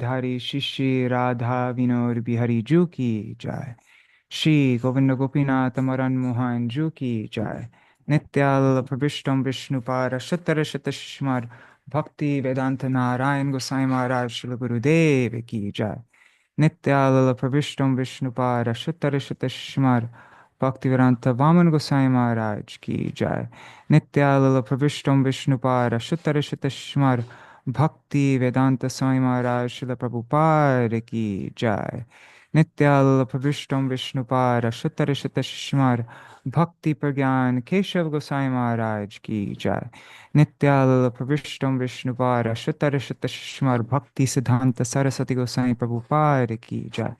धारी शिष्य राधा विनोद बिहारी जू की जय। श्री गोविंद गोपीनाथ मदन मोहन जू की जय। नित्याल प्रविष्टम विष्णुपार शतर शतस्मर भक्ति वेदांत नारायण गोसाई महाराज श्री गुरुदेव की जय। नित्याल प्रविष्टम विष्णुपार शतर शतस्मर भक्तिवेदांत वामन गोसाई महाराज की जय। नित्याल प्रविष्टम विष्णुपार शतर शतस्मर भक्ति वेदांत स्वामी महाराज श्रील प्रभुपाद की जय। नित्याल प्रविष्टम विष्णुपाद शतर शतस्मर भक्ति प्रज्ञान केशव गोसाई महाराज की जय। नित्याल प्रविष्टम विष्णुपाद शतर शतस्मर भक्ति सिद्धांत सरस्वती गोसाई प्रभुपाद की जय।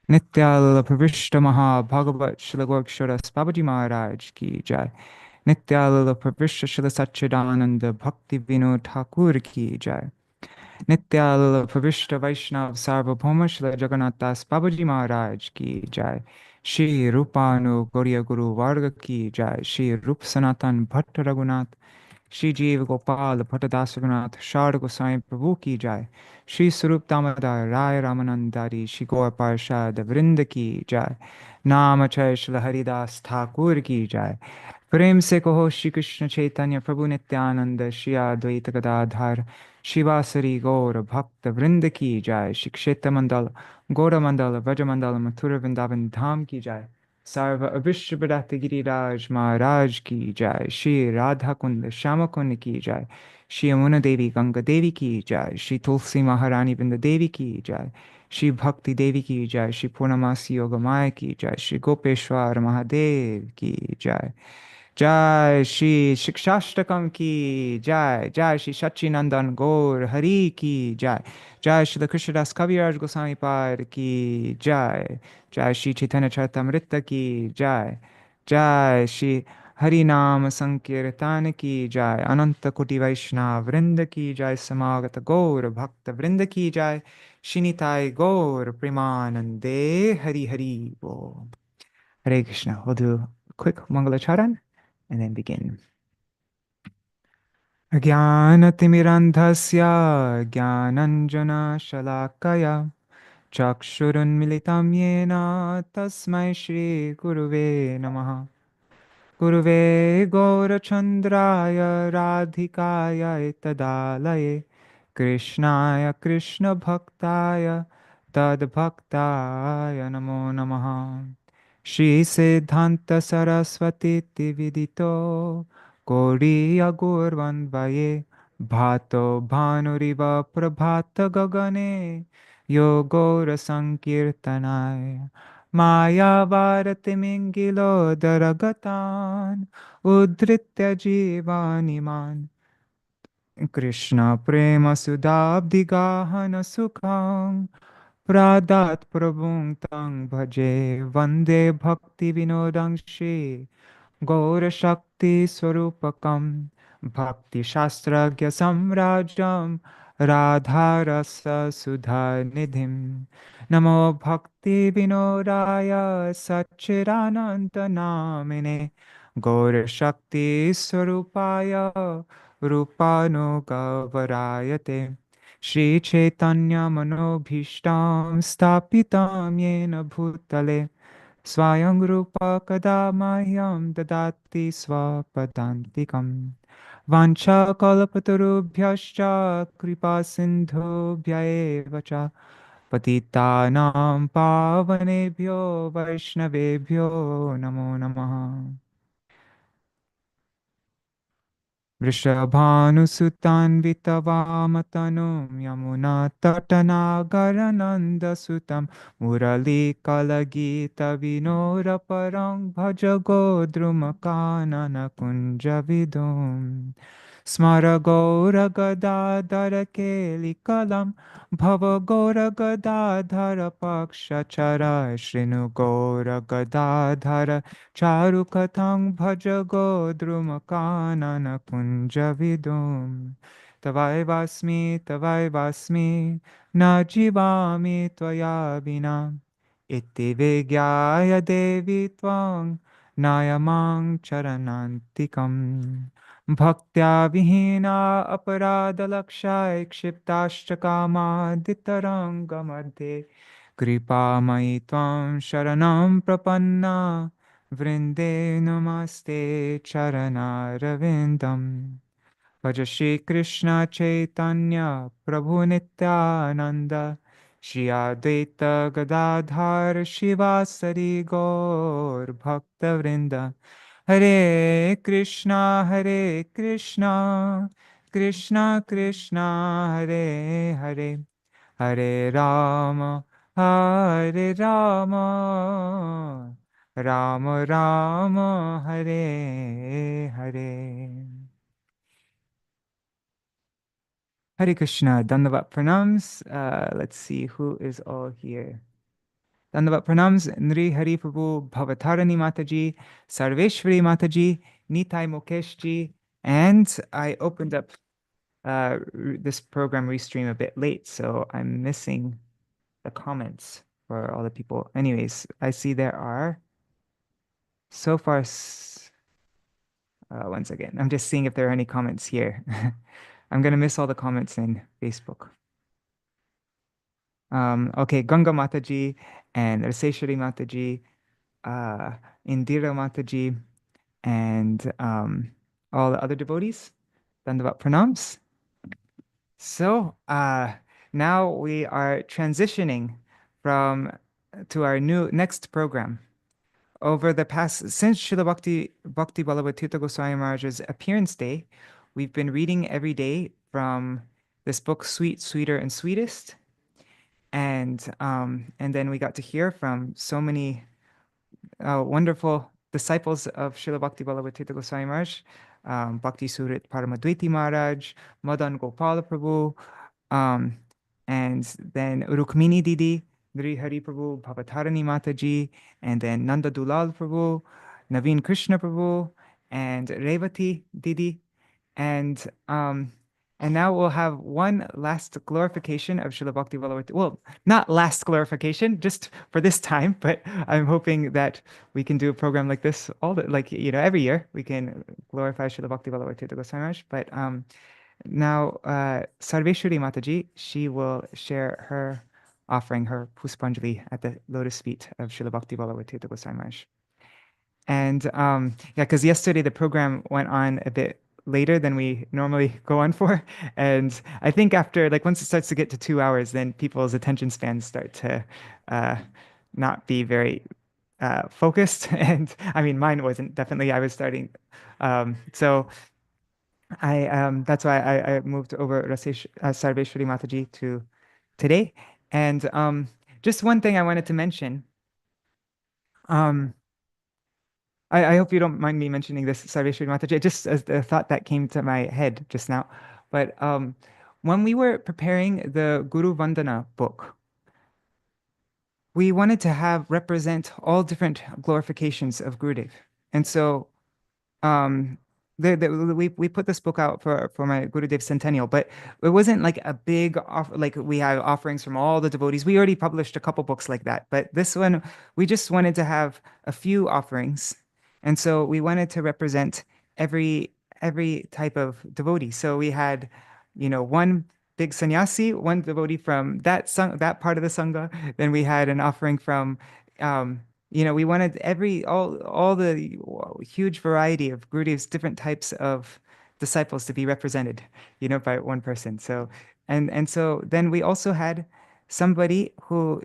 नित्याल प्रविष्ट महाभागवत श्री गोक्षर बाबाजी महाराज की जय। नित्याल प्रविष्ट श्री सच्चिदानंद भक्ति विनोद ठाकुर की जय। नित्याल प्रविष्ट वैष्णव सार्वभौम श्री जगन्नाथ दास बाबाजी महाराज की जय। श्री रूपानु गौड़िया गुरु वर्ग की जय। श्री रूप सनातन भट्ट रघुनाथ श्री जीव गोपाल भट्टदास रघुनाथ शारद गोसाई प्रभु की जय। श्री स्वरूप दामोदर राय रामानंदारी श्री गौर पार्षद वृंद की जय। नाम चय श्री हरिदास ठाकुर की जय। प्रेम से कहो श्री कृष्ण चैतन्य प्रभु नित्यानंद श्री अद्वैत गदाधर शिवासरी गौर भक्त वृंद की जय। श्री क्षेत्र मंडल गौर मंडल व्रज मंडल मथुरा वृंदावन धाम की जय। सर्व अविश्व बृहत गिरिराज महाराज की जय। श्री राधा कुंड श्याम कुंड की जय। श्री यमुना देवी गंगा देवी की जय। श्री तुलसी महारानी वृंद देवी की जय। श्री भक्ति देवी की जय। श्री पूर्णमासी योग माया की जय। श्री गोपेश्वर महादेव की जय। जय श्री शिक्षाष्टकम की जय। जय श्री सच्चिनंदन गौर हरि की जय। जय श्री कृष्णदास कविराज गोस्वामी पाद की जय। जय श्री चैतन्य चरितमृत की जय। जय श्री हरि नाम संकीर्तन की जय। अनंत कोटि वैष्णव वृंद की जय। समागत गौर भक्त वृंद की जय। श्रीनिताय गौर प्रेमानंदे हरि हरि बोल। Hare Krishna. We'll do a quick Mangalacharan and then begin. Jnanatimirandhasya jnananjana shalakaya chakshurunmilitam yena tasmai shri guruve namaha. Guruve gaurachandraya radhikaya tadalaye krishnaya krishna bhaktaya tadbhaktaya namo namaha. Shri Siddhanta Saraswati Vidito Koriya Gurvanvaye Bhato Bhanuriva Prabhata Gagane Yogora Sankirtanaya Maya Varati Mingilo Daragatan Udritya Jivaniman Krishna Prema Sudabdigahana Sukham Pradat Prabhung Tang Bhaje Vande Bhaktivinoda Shri Gaura Shakti Swarupakam Bhakti Shastragya Samrajam Radha Rasa Sudha Nidhim Namo Bhaktivinodaya Satchidananda Namine Gaura Shakti Swarupaya Rupanugavarayate Shri Chaitanya Manobhishtam Stapitam Yena Bhutale Swayam Rupa Kadamahyam Dadati Swapadantikam Vancha Kalpatarubhyascha Kripa Sindhubhya Cha Patitanam Pavanebhyo Vaishnavebhyo Namo Namaha. Vrishabhanusutan Vitavamatanu Yamuna Tatanagarananda Sutam Murali Kalagita Vinora Parang Bhajagodrumakanana Kunjavidum Smara Gaura Gadadhara Kelikalam Bhava Gaura Gadadhara Pakshachara Shrinu Gaura Gadadhara Charukathang Bhaja Godrumakanana Kunjavidum Tavai Vasmi Na Jivami Tvaya Vina Iti Vigyaya Devi Tvang Nayamang Charanantikam Bhaktya vihina aparada lakshay kshiptashtaka ditaranga madhe kripa mai tvam sharanam prapanna vrinde namaste charana ravindam. Bhaja Shri Krishna Chaitanya Prabhu Nityananda Shri Advaita Gadadhar Shivasari Gaur Bhakta Vrinda Hare Krishna Hare Krishna Krishna Krishna Hare Hare Hare Rama Hare Rama Rama Rama Hare Hare. Hare Krishna, Dandavat Pranams. Let's see who is all here. Dandavat Pranams, Nri Hari Prabhu, Bhavatarani Mataji, Sarvesvari Mataji, Nitai Mukeshji, and I opened up this program restream a bit late, so I'm missing the comments for all the people. Anyways, I see there are so far. Once again, I'm just seeing if there are any comments here. I'm gonna miss all the comments in Facebook. Okay, Ganga Mataji and Raseshwari Mataji, Indira Mataji, and all the other devotees. Dandavat Pranams. So now we are transitioning to our next program. Over the past, since Srila Bhakti Ballabha Tīrtha Gosvāmī Mahārāja's appearance day, we've been reading every day from this book, Sweet, Sweeter, and Sweetest. And then we got to hear from so many wonderful disciples of Srila Bhakti Ballabha Tīrtha Gosvāmī Mahārāja, Bhakti Surit Paramadvaiti Maharaj, Madan Gopala Prabhu, and then Rukmini Didi, Nri Hari Prabhu, Bhavatarani Mataji, and then Nanda Dulal Prabhu, Naveen Krishna Prabhu, and Revati Didi, and now we'll have one last glorification of Srila Bhakti Vallabha. Well, not last glorification, just for this time, but I'm hoping that we can do a program like this every year we can glorify Srila Bhakti Vallabha Tīrtha Gosvāmī Mahārāja. But now Sarvesvari Mataji, she will share her offering, her puspanjali at the lotus feet of Srila Bhakti Vallabha Tīrtha Gosvāmī Mahārāja. And yeah, because yesterday the program went on a bit later than we normally go on for. And I think after, once it starts to get to 2 hours, then people's attention spans start to not be very focused. And I mean, mine wasn't, definitely. I was starting. So that's why I moved over Sarvesvari Mataji to today. And just one thing I wanted to mention. I hope you don't mind me mentioning this, Sarvesvari Mataji, just as the thought that came to my head just now. But when we were preparing the Guru Vandana book, we wanted to represent all different glorifications of Gurudev. And so we put this book out for my Gurudev Centennial, but it wasn't like a big we have offerings from all the devotees. We already published a couple books like that, but this one, we just wanted to have a few offerings. And so we wanted to represent every type of devotee. So we had, one big sannyasi, one devotee from that part of the sangha. Then we had an offering from, we wanted all the huge variety of Gurudev's different types of disciples to be represented, by one person. So and so then we also had somebody who,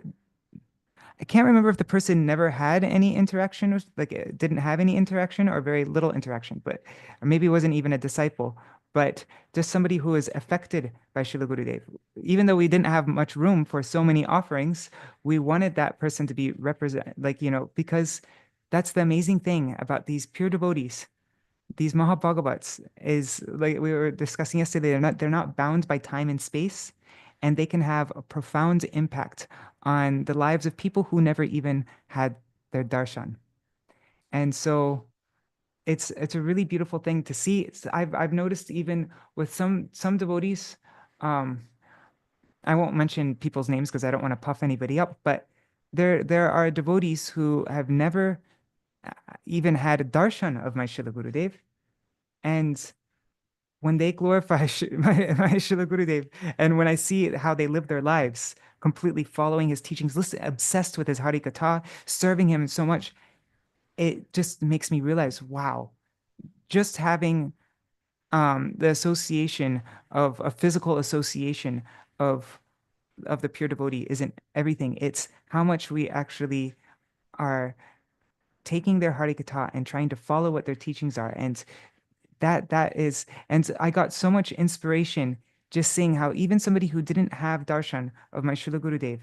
I can't remember if the person never had any interaction with, didn't have any interaction or very little interaction, or maybe wasn't even a disciple, but just somebody who was affected by Srila Gurudev. Even though we didn't have much room for so many offerings, we wanted that person to be because that's the amazing thing about these pure devotees. These Mahabhagavats is, like we were discussing yesterday, they're not bound by time and space, and they can have a profound impact on the lives of people who never even had their darshan. And so it's a really beautiful thing to see. I've noticed even with some devotees, I won't mention people's names because I don't want to puff anybody up, but there are devotees who have never even had a darshan of my Srila Gurudev, and when they glorify my Srila Gurudev, and when I see how they live their lives, completely following his teachings, listen, obsessed with his Harikatha, serving him so much, it just makes me realize, wow, just having the association of a physical association of the pure devotee isn't everything. It's how much we actually are taking their Harikatha and trying to follow what their teachings are. And that is, and I got so much inspiration just seeing how even somebody who didn't have darshan of my Srila Gurudev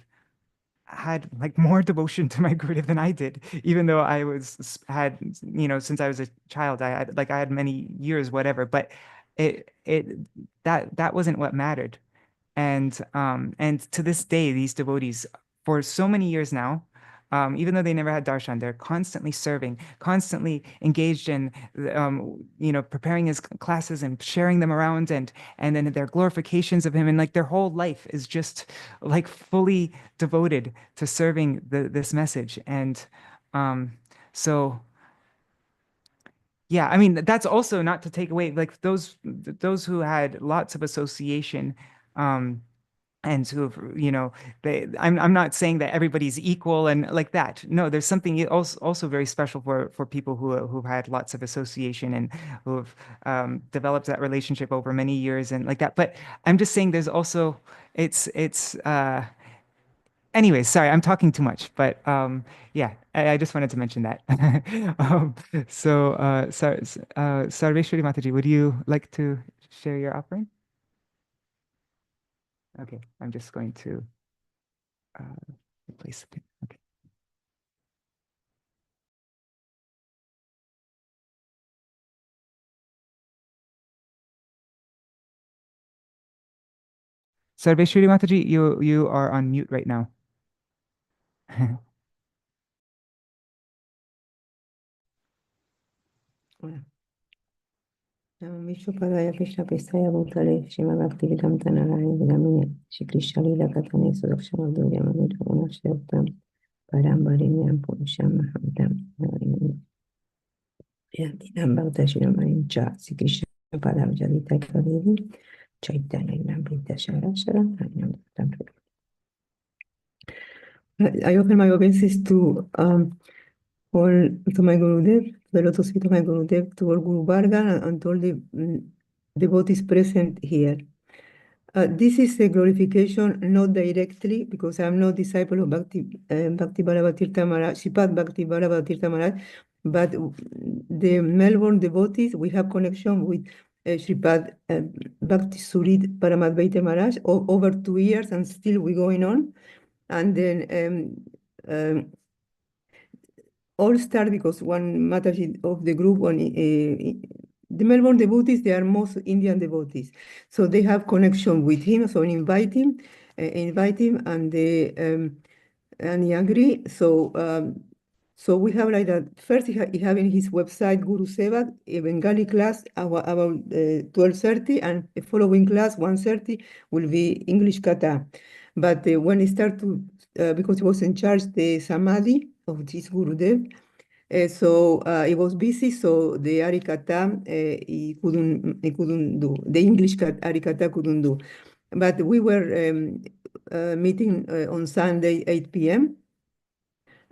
had like more devotion to my Gurudev than I did, even though I had, since I was a child, I had many years, whatever, but it that wasn't what mattered. And to this day, these devotees, for so many years now, even though they never had darshan, they're constantly serving, constantly engaged in, preparing his classes and sharing them around, and then their glorifications of him, and like their whole life is just like fully devoted to serving this message. And so, yeah, I mean, that's also not to take away like those who had lots of association. And who have, I'm not saying that everybody's equal and like that. No, there's something also very special for people who've had lots of association and who've developed that relationship over many years and like that. But I'm just saying there's also it's anyways, sorry, I'm talking too much, but yeah, I just wanted to mention that. Sarvesvari Mataji, would you like to share your offering? Okay, I'm just going to replace it. Okay. Sarveshwari Mataji, you are on mute right now. Hola. Vishnupadaya Krishna Pestaya Bhutale Shima Bhaktivedānta Nārāyaṇa Vidamine Shri Śrīla Katane Sudakshama Durya Manitra Gunashyotam Parambarinyam Purusham Mahamtam Yantinam Bhaktashiramani Cha Sri Krishna Padam Jalita Kadevi Chaitanya Namrita Sharashara I offer my obeisances to all to my Gurudev, the lotus feet of my Gurudev, to all Guru Varga and to all the devotees present here. This is a glorification, not directly, because I'm not disciple of Bhakti Ballabha Tīrtha Maharaj, Sripad Bhakti Ballabha Tīrtha Maharaj, but the Melbourne devotees, we have connection with Sripad Bhakti Surit Paramadvaita Maharaj over 2 years, and still we're going on. And then all start because one Mataji of the group, the Melbourne devotees, they are most Indian devotees. So they have connection with him, so invite him, and he agree. So we have like that. First, he having his website, Guru Seva, a Bengali class about 12:30, and the following class, 1:30, will be English Kata. But when he start to, because he was in charge the Samadhi of this Gurudev, so he was busy, so the Arikata he couldn't do. The English Arikata couldn't do. But we were meeting on Sunday, 8 p.m.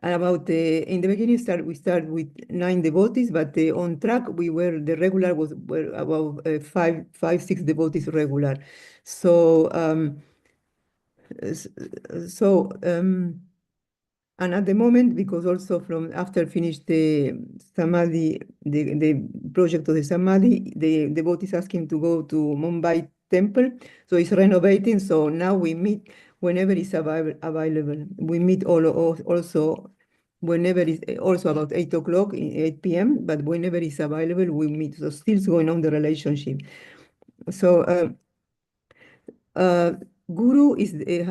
And about in the beginning, we start with 9 devotees, but on track the regular were about 6 devotees regular. So and at the moment, because also from after finished the Samadhi, the project of the Samadhi, the devotees asking to go to Mumbai temple, so it's renovating. So now we meet whenever it's available. We meet also whenever it's also about 8 o'clock, 8 p.m. But whenever it's available, we meet. So still going on the relationship. So. Guru is is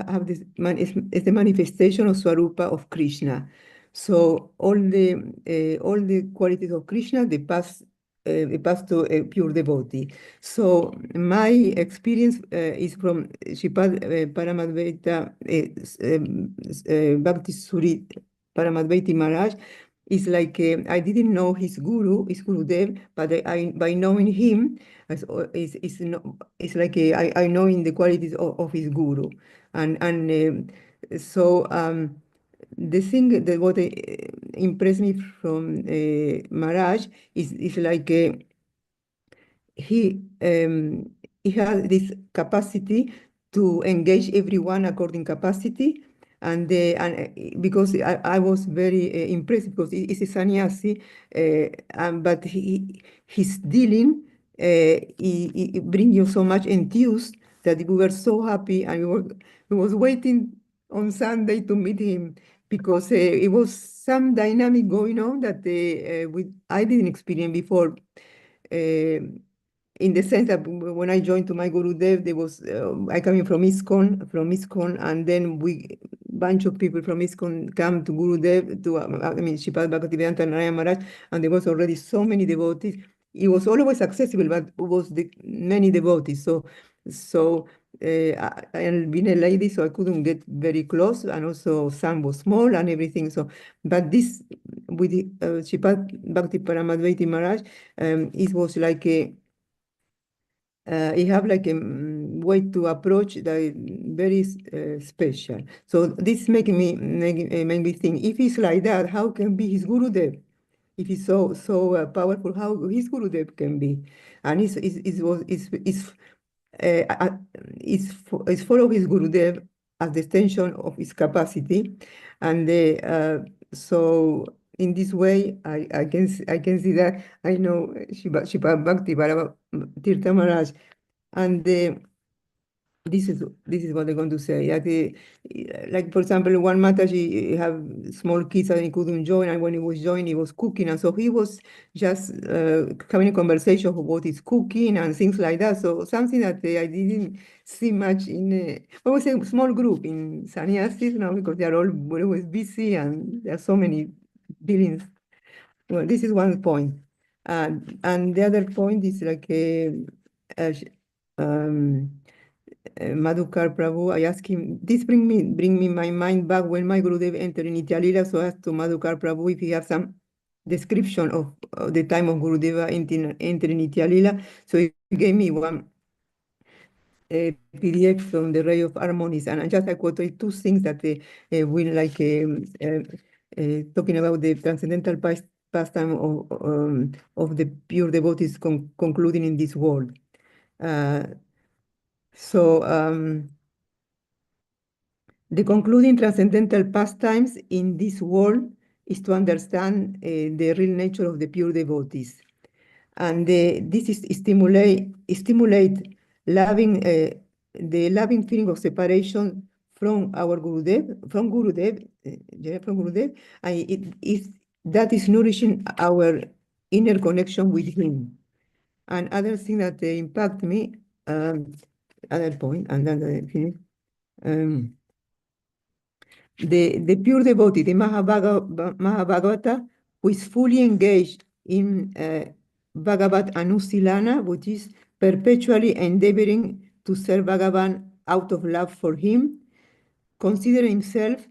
the manifestation of Swarupa of Krishna. So all the qualities of Krishna they pass to a pure devotee. So my experience is from Sripad Paramadvaita Bhakti Surit Paramadvaiti Maharaj. it's like I didn't know his guru, his Gurudev, but by knowing him, it's like I knowing the qualities of his guru, and the thing that what impressed me from Maharaj is like he he has this capacity to engage everyone according capacity, and because I was very impressed because he's a sannyasi, but his dealing he bring you so much enthused that we were so happy, and we was waiting on Sunday to meet him because it was some dynamic going on that I didn't experience before. In the sense that when I joined to my Gurudev, there was I coming from ISKCON, and then we bunch of people from ISKCON come to Gurudev to I mean Śrīpad Bhaktivedānta and Nārāyaṇa Maharaj, and there was already so many devotees. It was always accessible, but it was many devotees. So and being a lady, so I couldn't get very close, and also Sam was small and everything. So, but this with Śrīpad Bhakti Paramadvaiti Maharaj, it was like a he have like a way to approach that very special. So this make me think, if he's like that, how can be his Gurudev? If he's so powerful, how his Gurudev can be? And it's follow his Gurudev as the extension of his capacity, and so in this way, I can see that I know Shiva Bhakti Ballabha Tīrtha Maharaj, and this is what I'm going to say. Like for example, one Mataji have small kids and he couldn't join, and when he was joining, he was cooking, and so he was just having a conversation of what is cooking and things like that. So something that I didn't see much in I would say small group in sannyasis now, because they are all always busy and there are so many dealings. Well, this is one point, and the other point is like Madhukar Prabhu, I asked him, this bring me my mind back when my Gurudev entered in Nitya-lila, so I asked to Madhukar Prabhu if he have some description of the time of Gurudeva entering Nitya-lila. So he gave me one PDF from the Ray of Harmonies, and I just I quoted two things that we like talking about the transcendental pastime of the pure devotees concluding in this world. The concluding transcendental pastimes in this world is to understand the real nature of the pure devotees. And this is stimulate loving, the loving feeling of separation from our Gurudev, from Gurudev, and that is nourishing our inner connection with him. And other thing that impact me, other point, and then the pure devotee, the Mahabhagavata, who is fully engaged in Bhagavat Anusilana, which is perpetually endeavoring to serve Bhagavan out of love for him, consider himself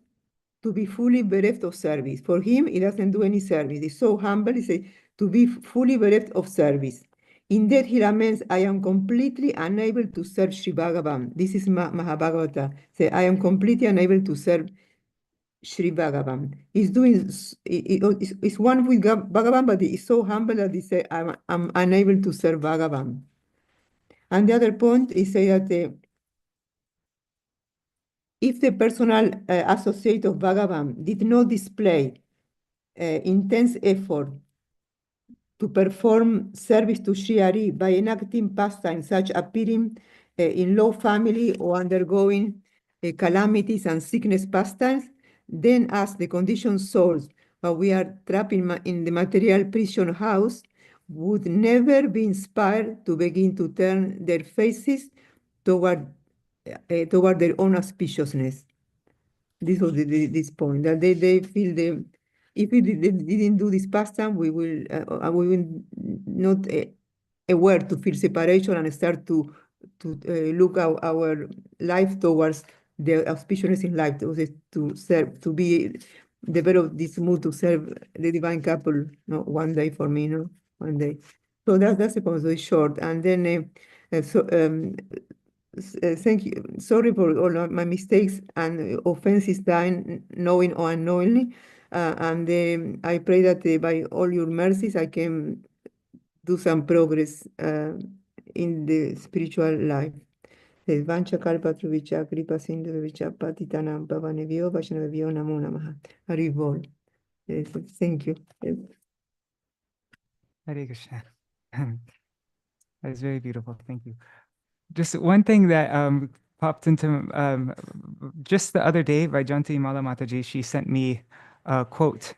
to be fully bereft of service. For him, he doesn't do any service. He's so humble, he says, to be fully bereft of service. In that he laments, I am completely unable to serve Sri Bhagavan. This is Mahabhagavata. Say, I am completely unable to serve Sri Bhagavan. He's one with Bhagavan, but he's so humble that he says, I'm unable to serve Bhagavan. And the other point is say that if the personal associate of Bhagavan did not display intense effort to perform service to Sri Hari by enacting pastimes such appearing in low family or undergoing calamities and sickness pastimes, then as the conditioned souls, while we are trapped in the material prison house, would never be inspired to begin to turn their faces toward their own auspiciousness. This was this point, that they feel if we didn't do this pastime, we will not aware to feel separation and start to look our life towards the auspiciousness in life, to serve, to be develop this mood to serve the divine couple, no, one day for me, no, one day. So that's the poem. So it's short, and then thank you. Sorry for all of my mistakes and offenses done, knowing or unknowingly. And I pray that by all your mercies, I can do some progress in the spiritual life. Vancha kalpa truvicha kripa sindhu vicha patitanam pavanevyo vaishnavevyo namo namaha. Haribol. Yes, thank you. Yes. Hare Krishna. That is very beautiful. Thank you. Just one thing that popped into just the other day, Vaijanti Mala Mataji, she sent me a quote.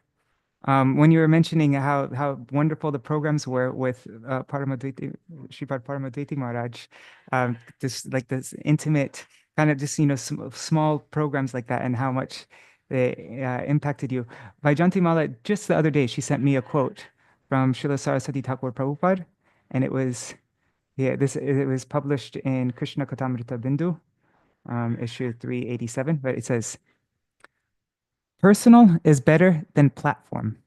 When you were mentioning how wonderful the programs were with Paramadvaiti, Sripad Paramadvaiti Maharaj, this intimate kind of just, small programs like that and how much they impacted you. Vaijanti Mala, just the other day, she sent me a quote from Srila Saraswati Thakur Prabhupada, and it was published in Krishna Katamrita Bindu, issue 387, but it says, "Personal is better than platform.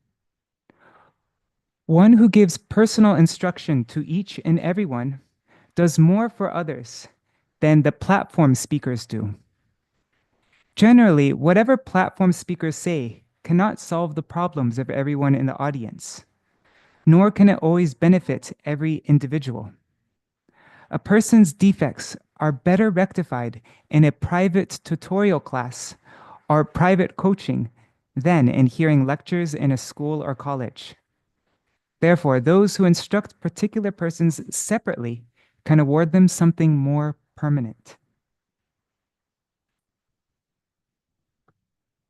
One who gives personal instruction to each and everyone does more for others than the platform speakers do. Generally, whatever platform speakers say cannot solve the problems of everyone in the audience, nor can it always benefit every individual. A person's defects are better rectified in a private tutorial class or private coaching than in hearing lectures in a school or college. Therefore, those who instruct particular persons separately can award them something more permanent."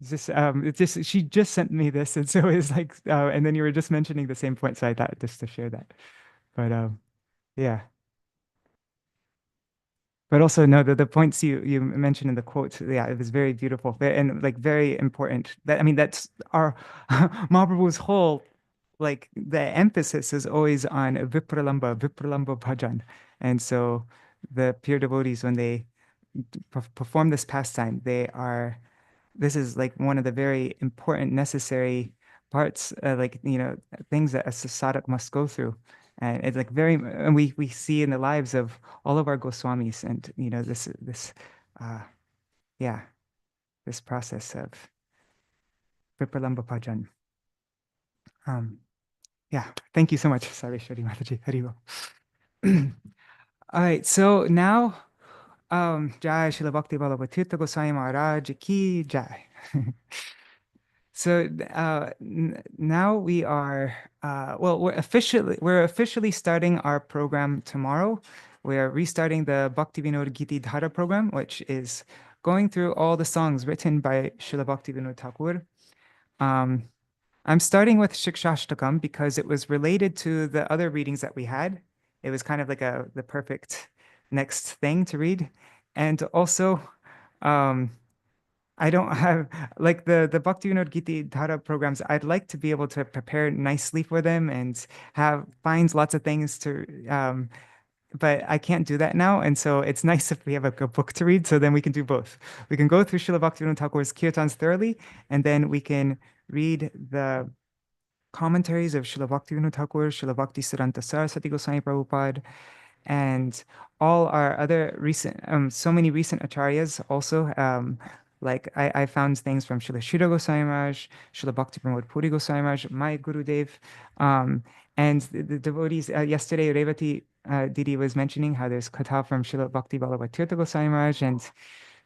She just sent me this, and so it's like, and then you were just mentioning the same point, so I thought just to share that. But yeah. But also, no, the points you mentioned in the quote, yeah, it was very beautiful and like very important. That's our Mahaprabhu's whole, like the emphasis is always on Vipralamba bhajan. And so the pure devotees, when they perform this pastime, this is like one of the very important, necessary parts, things that a sadhak must go through. And it's like and we see in the lives of all of our Goswāmīs, and this process of Vipralamba bhajan. Yeah, thank you so much, Sarvesvari Mataji. Haribo. All right, so now, Jai Śrīla Bhakti Ballabha Tīrtha Gosvāmī Mahārāja ki Jai. So now we are we're officially starting our program tomorrow. We are restarting the Bhaktivinoda-gīti-dhārā program, which is going through all the songs written by Srila Bhaktivinoda Thakur. I'm starting with Śikṣāṣṭakam because it was related to the other readings that we had. It was kind of like the perfect next thing to read. And also, I don't have, like the Bhaktivinoda-gīti-dhārā programs, I'd like to be able to prepare nicely for them and find lots of things to, but I can't do that now. And so it's nice if we have a book to read, so then we can do both. We can go through Srila Bhaktivinoda Thakur's kirtans thoroughly, and then we can read the commentaries of Srila Bhaktivinoda Thakur, Srila Bhaktisiddhanta Saraswati Goswami Prabhupada, and all our other recent, so many recent acharyas also. Like I found things from Srila Śrīla Goswami Maharaj, Srila Bhakti Pramod Puri Goswami Maharaj, my Gurudev, and the devotees. Yesterday, Revati Didi was mentioning how there's katha from Srila Bhakti Ballabha Tīrtha Goswami Maharaj, and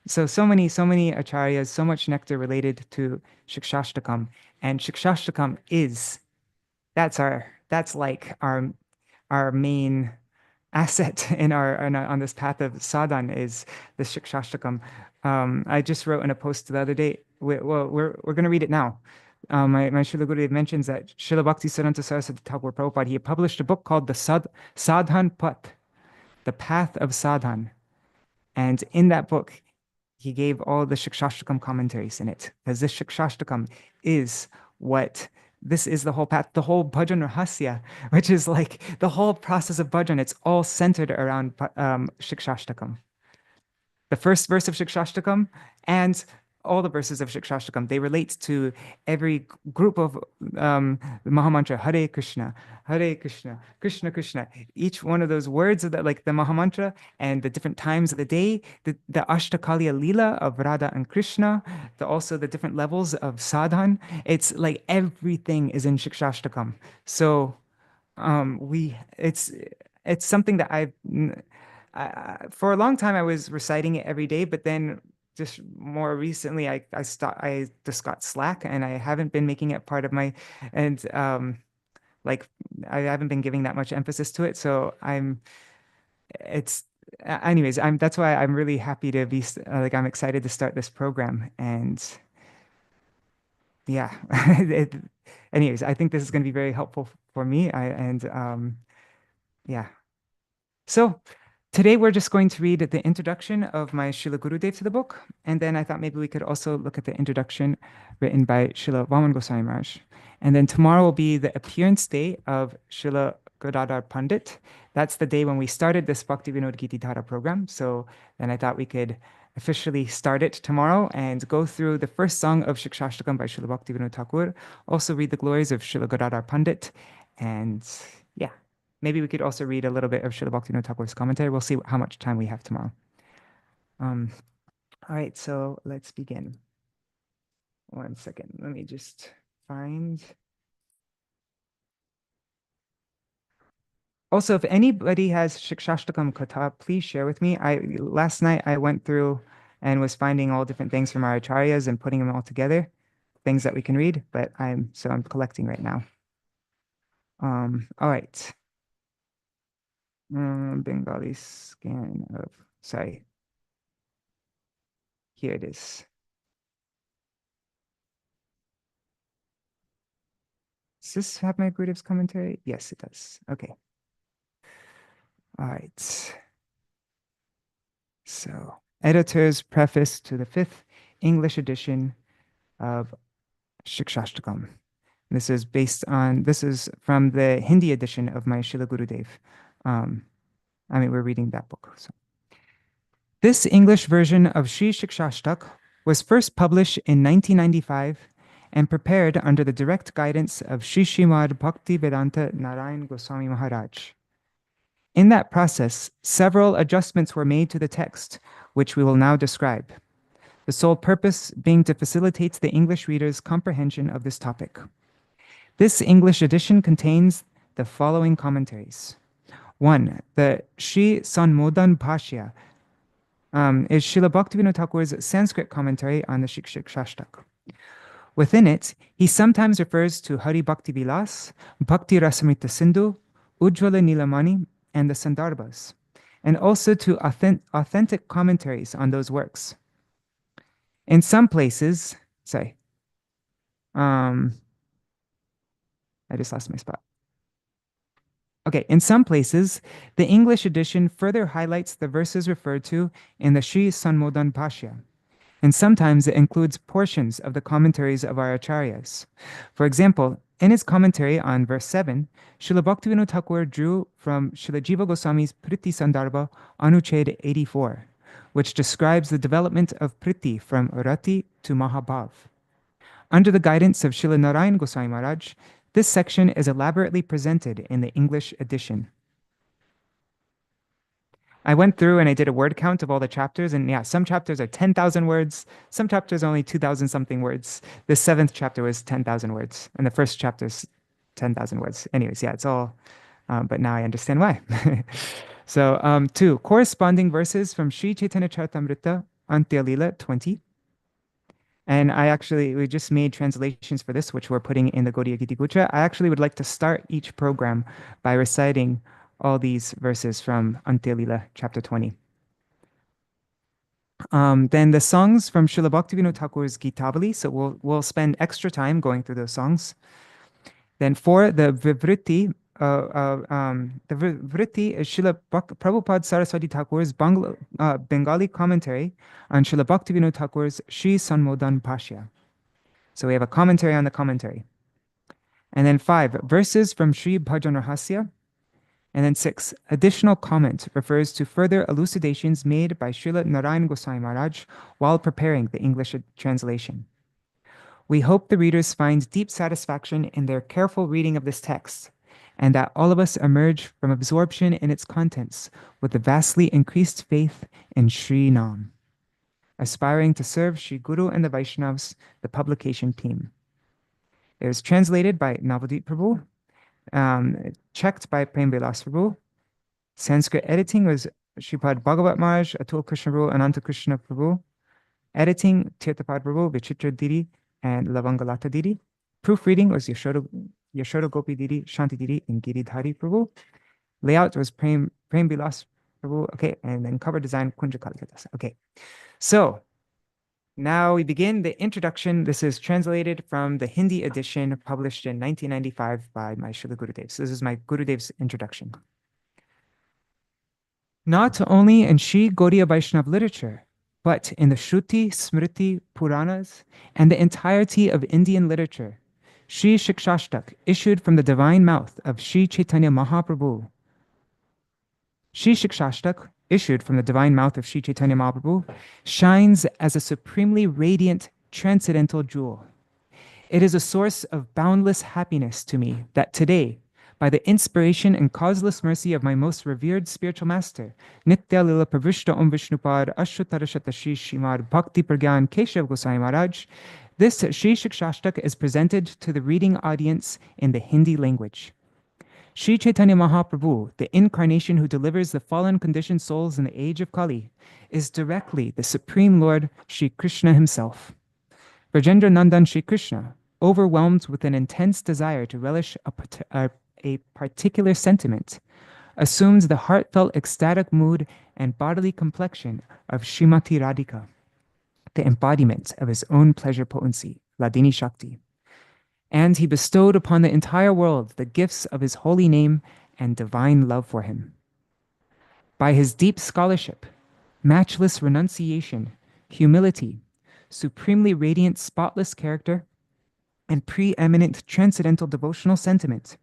so many acharyas, so much nectar related to Śikṣāṣṭakam. And Śikṣāṣṭakam that's like our main asset on this path of sadhan is the Śikṣāṣṭakam. I just wrote in a post the other day. We're going to read it now. My Srila Gurudev mentions that Srila Bhaktisiddhanta Saraswati Thakur Prabhupada, he published a book called the Sadhan Path, the Path of Sadhan, and in that book he gave all the Śikṣāṣṭakam commentaries in it, because this Śikṣāṣṭakam is this is the whole path, the whole bhajan rahasya, which is like the whole process of bhajan. It's all centered around Śikṣāṣṭakam. The first verse of Śikṣāṣṭakam and all the verses of Śikṣāṣṭakam, they relate to every group of the Mahamantra, Hare Krishna, Krishna Krishna. Each one of those words of that, like the Mahamantra, and the different times of the day, the Ashtakaliya Leela of Radha and Krishna, also the different levels of sadhan. It's like everything is in Śikṣāṣṭakam. So it's something that for a long time I was reciting it every day, but then just more recently I just got slack and I haven't been making it part of my, and like I haven't been giving that much emphasis to it. So anyways, that's why I'm really happy to be like, I'm excited to start this program. And yeah, anyways, I think this is going to be very helpful for me. Yeah. So today we're just going to read the introduction of my Srila Gurudev to the book. And then I thought maybe we could also look at the introduction written by Srila Vāmana Gosvāmī Maharaj. And then tomorrow will be the appearance day of Srila Gadadhar Pandit. That's the day when we started this Bhaktivinoda-gīti-dhārā program. So then I thought we could officially start it tomorrow and go through the first song of Śikṣāṣṭakam by Srila Bhaktivinoda Thakur, also read the glories of Srila Gadadhar Pandit, and yeah, maybe we could also read a little bit of Srila Bhaktivinoda Thakur's commentary. We'll see how much time we have tomorrow. All right, so let's begin. One second, let me just find. Also, if anybody has Śikṣāṣṭakam Katha, please share with me. Last night I went through and was finding all different things from our acharyas and putting them all together, things that we can read, but I'm collecting right now. All right. Bengali scan of, sorry. Here it is. Does this have my Gurudev's commentary? Yes, it does. Okay. All right. So, editor's preface to the 5th English edition of Śikṣāṣṭakam. This is from the Hindi edition of my Srila Gurudev. We're reading that book. So. This English version of Sri Śikṣāṣṭaka was first published in 1995 and prepared under the direct guidance of Sri Srimad Bhaktivedānta Nārāyaṇa Gosvāmī Mahārāja. In that process, several adjustments were made to the text, which we will now describe, the sole purpose being to facilitate the English reader's comprehension of this topic. This English edition contains the following commentaries. 1. The Sri Sanmodan Bhashya is Srila Bhaktivinoda Thakur's Sanskrit commentary on the Śikṣāṣṭaka. Within it, he sometimes refers to Hari Bhakti Vilas, Bhakti Rasamrita Sindhu, Ujjvala Nilamani, and the Sandarbhas, and also to authentic commentaries on those works. In some places, I just lost my spot. Okay, in some places, the English edition further highlights the verses referred to in the Sri Sanmodan Bhashya, and sometimes it includes portions of the commentaries of our acharyas. For example, in his commentary on verse 7, Srila Bhaktivinoda Thakur drew from Srila Jiva Goswami's Priti Sandarbha Anuched 84, which describes the development of Priti from Rati to Mahabhav. Under the guidance of Srila Nārāyaṇa Gosvāmī Maharaj, this section is elaborately presented in the English edition. I went through and I did a word count of all the chapters, and yeah, some chapters are 10,000 words, some chapters are only 2,000 something words. The 7th chapter was 10,000 words, and the first chapter is 10,000 words. Anyways, yeah, it's all, but now I understand why. So, 2, corresponding verses from Sri Chaitanya Charitamrita, Antya Leela 20. And we just made translations for this, which we're putting in the Gaudiya Giti Gucha. I actually would like to start each program by reciting all these verses from Antya Leela, chapter 20. Then the songs from Srila Bhaktivinoda Thakur's Gitabali, so we'll spend extra time going through those songs. Then 4, the Vritti, the Vritti is Srila Prabhupada Saraswati Thakur's Bengali commentary on Srila Bhaktivinoda Thakur's Sri Sanmodan Bhashya. So we have a commentary on the commentary. And then 5, verses from Sri Bhajan Rahasya. And then 6, additional comment refers to further elucidations made by Srila Nārāyaṇa Gosvāmī Mahārāja while preparing the English translation. We hope the readers find deep satisfaction in their careful reading of this text, and that all of us emerge from absorption in its contents with a vastly increased faith in Sri Nam, aspiring to serve Sri Guru and the Vaishnavas, the publication team. It was translated by Navadip Prabhu, checked by Prem Vilas Prabhu. Sanskrit editing was Sripad Bhagavat Maharaj, Atul Krishna Prabhu, Ananta Krishna Prabhu. Editing, Tīrtha Prabhu, Vichitra Didi, and Lavangalata Didi. Proofreading was Yashoda Gopi Didi, Shanti Didi, and Giridhari Prabhu. Layout was Prem Vilas Prabhu. Okay, and then cover design, Kunja Kalikadas. Okay, so now we begin the introduction. This is translated from the Hindi edition published in 1995 by my Srila Gurudev. So this is my Gurudev's introduction. Not only in Sri Gaudiya Vaishnava literature, but in the Shruti, Smriti, Puranas, and the entirety of Indian literature, Sri Śikṣāṣṭaka, issued from the divine mouth of Sri Chaitanya Mahaprabhu. Sri Śikṣāṣṭaka, issued from the divine mouth of Sri Chaitanya Mahaprabhu, shines as a supremely radiant, transcendental jewel. It is a source of boundless happiness to me that today, by the inspiration and causeless mercy of my most revered spiritual master, Nitya Lila Pravishta Om Vishnupad Ashwatarashata Shri Srimad Bhakti Pragyan Keshav Goswami Maharaj, this Sri Śikṣāṣṭaka is presented to the reading audience in the Hindi language. Sri Chaitanya Mahaprabhu, the incarnation who delivers the fallen conditioned souls in the age of Kali, is directly the Supreme Lord Shri Krishna himself. Brajendra Nandan Shri Krishna, overwhelmed with an intense desire to relish a particular sentiment, assumes the heartfelt ecstatic mood and bodily complexion of Srimati Radhika, the embodiment of his own pleasure potency, Ladini Shakti. And he bestowed upon the entire world the gifts of his holy name and divine love for him. By his deep scholarship, matchless renunciation, humility, supremely radiant spotless character, and preeminent transcendental devotional sentiment,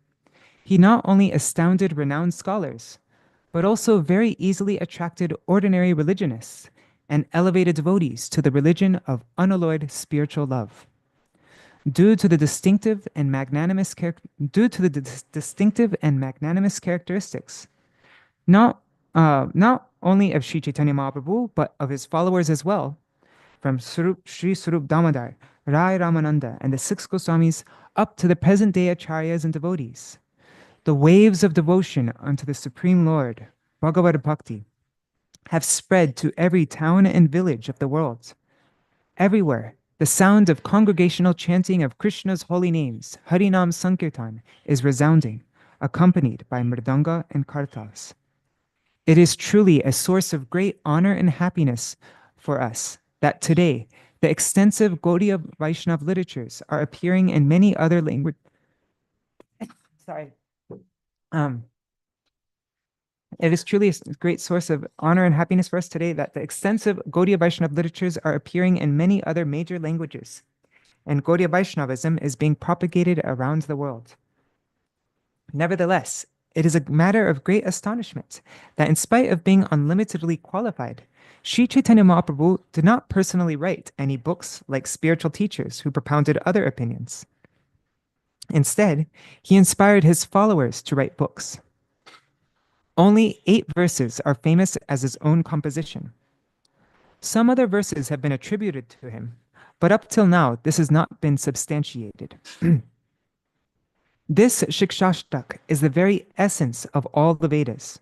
he not only astounded renowned scholars, but also very easily attracted ordinary religionists and elevated devotees to the religion of unalloyed spiritual love. Due to the distinctive and magnanimous characteristics, not only of Sri Chaitanya Mahaprabhu, but of his followers as well, from Sri Swarup Damodar, Rai Ramananda, and the 6 Goswamis up to the present day acharyas and devotees, the waves of devotion unto the Supreme Lord, Bhagavad Bhakti, have spread to every town and village of the world. Everywhere, the sound of congregational chanting of Krishna's holy names, Harinam Sankirtan, is resounding, accompanied by mridanga and kartals. It is truly a source of great honor and happiness for us that today the extensive Gaudiya Vaishnava literatures are appearing in many other languages. It is truly a great source of honor and happiness for us today that the extensive Gaudiya Vaishnava literatures are appearing in many other major languages, and Gaudiya Vaishnavism is being propagated around the world. Nevertheless, it is a matter of great astonishment that in spite of being unlimitedly qualified, Sri Chaitanya Mahaprabhu did not personally write any books like spiritual teachers who propounded other opinions. Instead, he inspired his followers to write books. Only 8 verses are famous as his own composition. Some other verses have been attributed to him, but up till now, this has not been substantiated. This Śikṣāṣṭaka is the very essence of all the Vedas.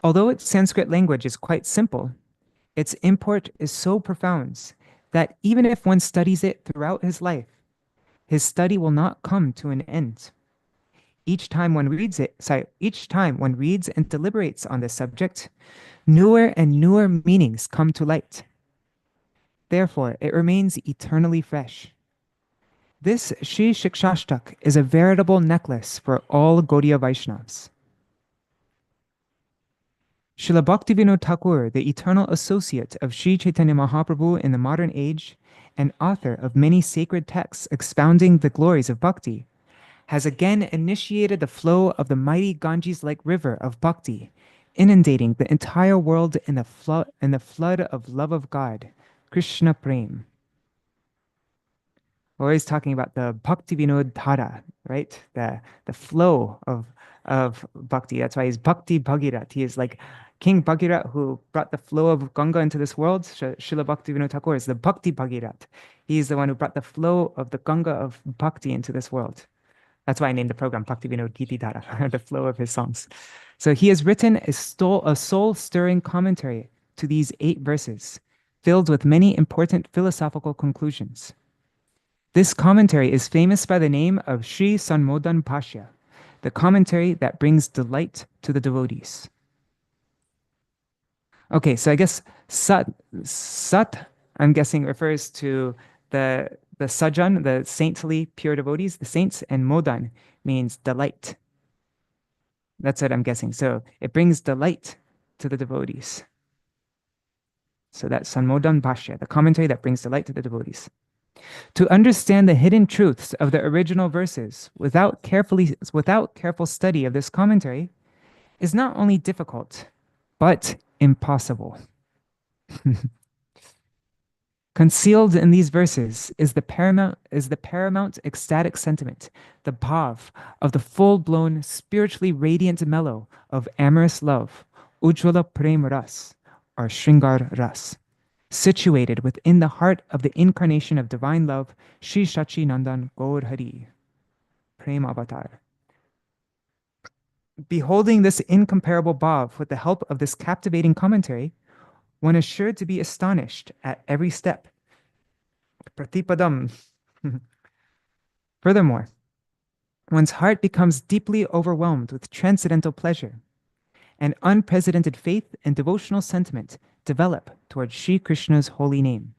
Although its Sanskrit language is quite simple, its import is so profound that even if one studies it throughout his life, his study will not come to an end. Each time one reads and deliberates on this subject, newer and newer meanings come to light. Therefore, it remains eternally fresh. This Sri Śikṣāṣṭaka is a veritable necklace for all Gaudiya Vaishnavas. Srila Bhaktivinoda Thakur, the eternal associate of Sri Chaitanya Mahaprabhu in the modern age, and author of many sacred texts expounding the glories of bhakti, has again initiated the flow of the mighty Ganges-like river of Bhakti, inundating the entire world in the flood of love of God, Krishna Prem. We're always talking about the Bhaktivinoda-gīti-dhārā, right? The flow of Bhakti. That's why he's Bhakti Bhagirat. He is like King Bhagirat who brought the flow of Ganga into this world. Srila Bhaktivinoda Thakur is the Bhakti Bhagirat. He's the one who brought the flow of the Ganga of Bhakti into this world. That's why I named the program Bhaktivinoda-gīti-dhārā, the flow of his songs. So he has written a soul-stirring commentary to these 8 verses, filled with many important philosophical conclusions. This commentary is famous by the name of Sri Sanmodan Bhashya, the commentary that brings delight to the devotees. Okay, so I guess Sat, I'm guessing, refers to the Sajan, the saintly pure devotees, the saints, and Modan means delight. That's what I'm guessing. So it brings delight to the devotees. So that's Sanmodan Bhashya, the commentary that brings delight to the devotees. To understand the hidden truths of the original verses without careful study of this commentary is not only difficult, but impossible. Concealed in these verses is the paramount ecstatic sentiment, the bhav of the full-blown, spiritually radiant mellow of amorous love, Ujjvala Prem Ras, or Shringar Ras, situated within the heart of the incarnation of divine love, Shri Nandan Gaur Hari, Prem Avatar. Beholding this incomparable bhav with the help of this captivating commentary, one is sure to be astonished at every step. Pratipadam. Furthermore, one's heart becomes deeply overwhelmed with transcendental pleasure, and unprecedented faith and devotional sentiment develop towards Sri Krishna's holy name.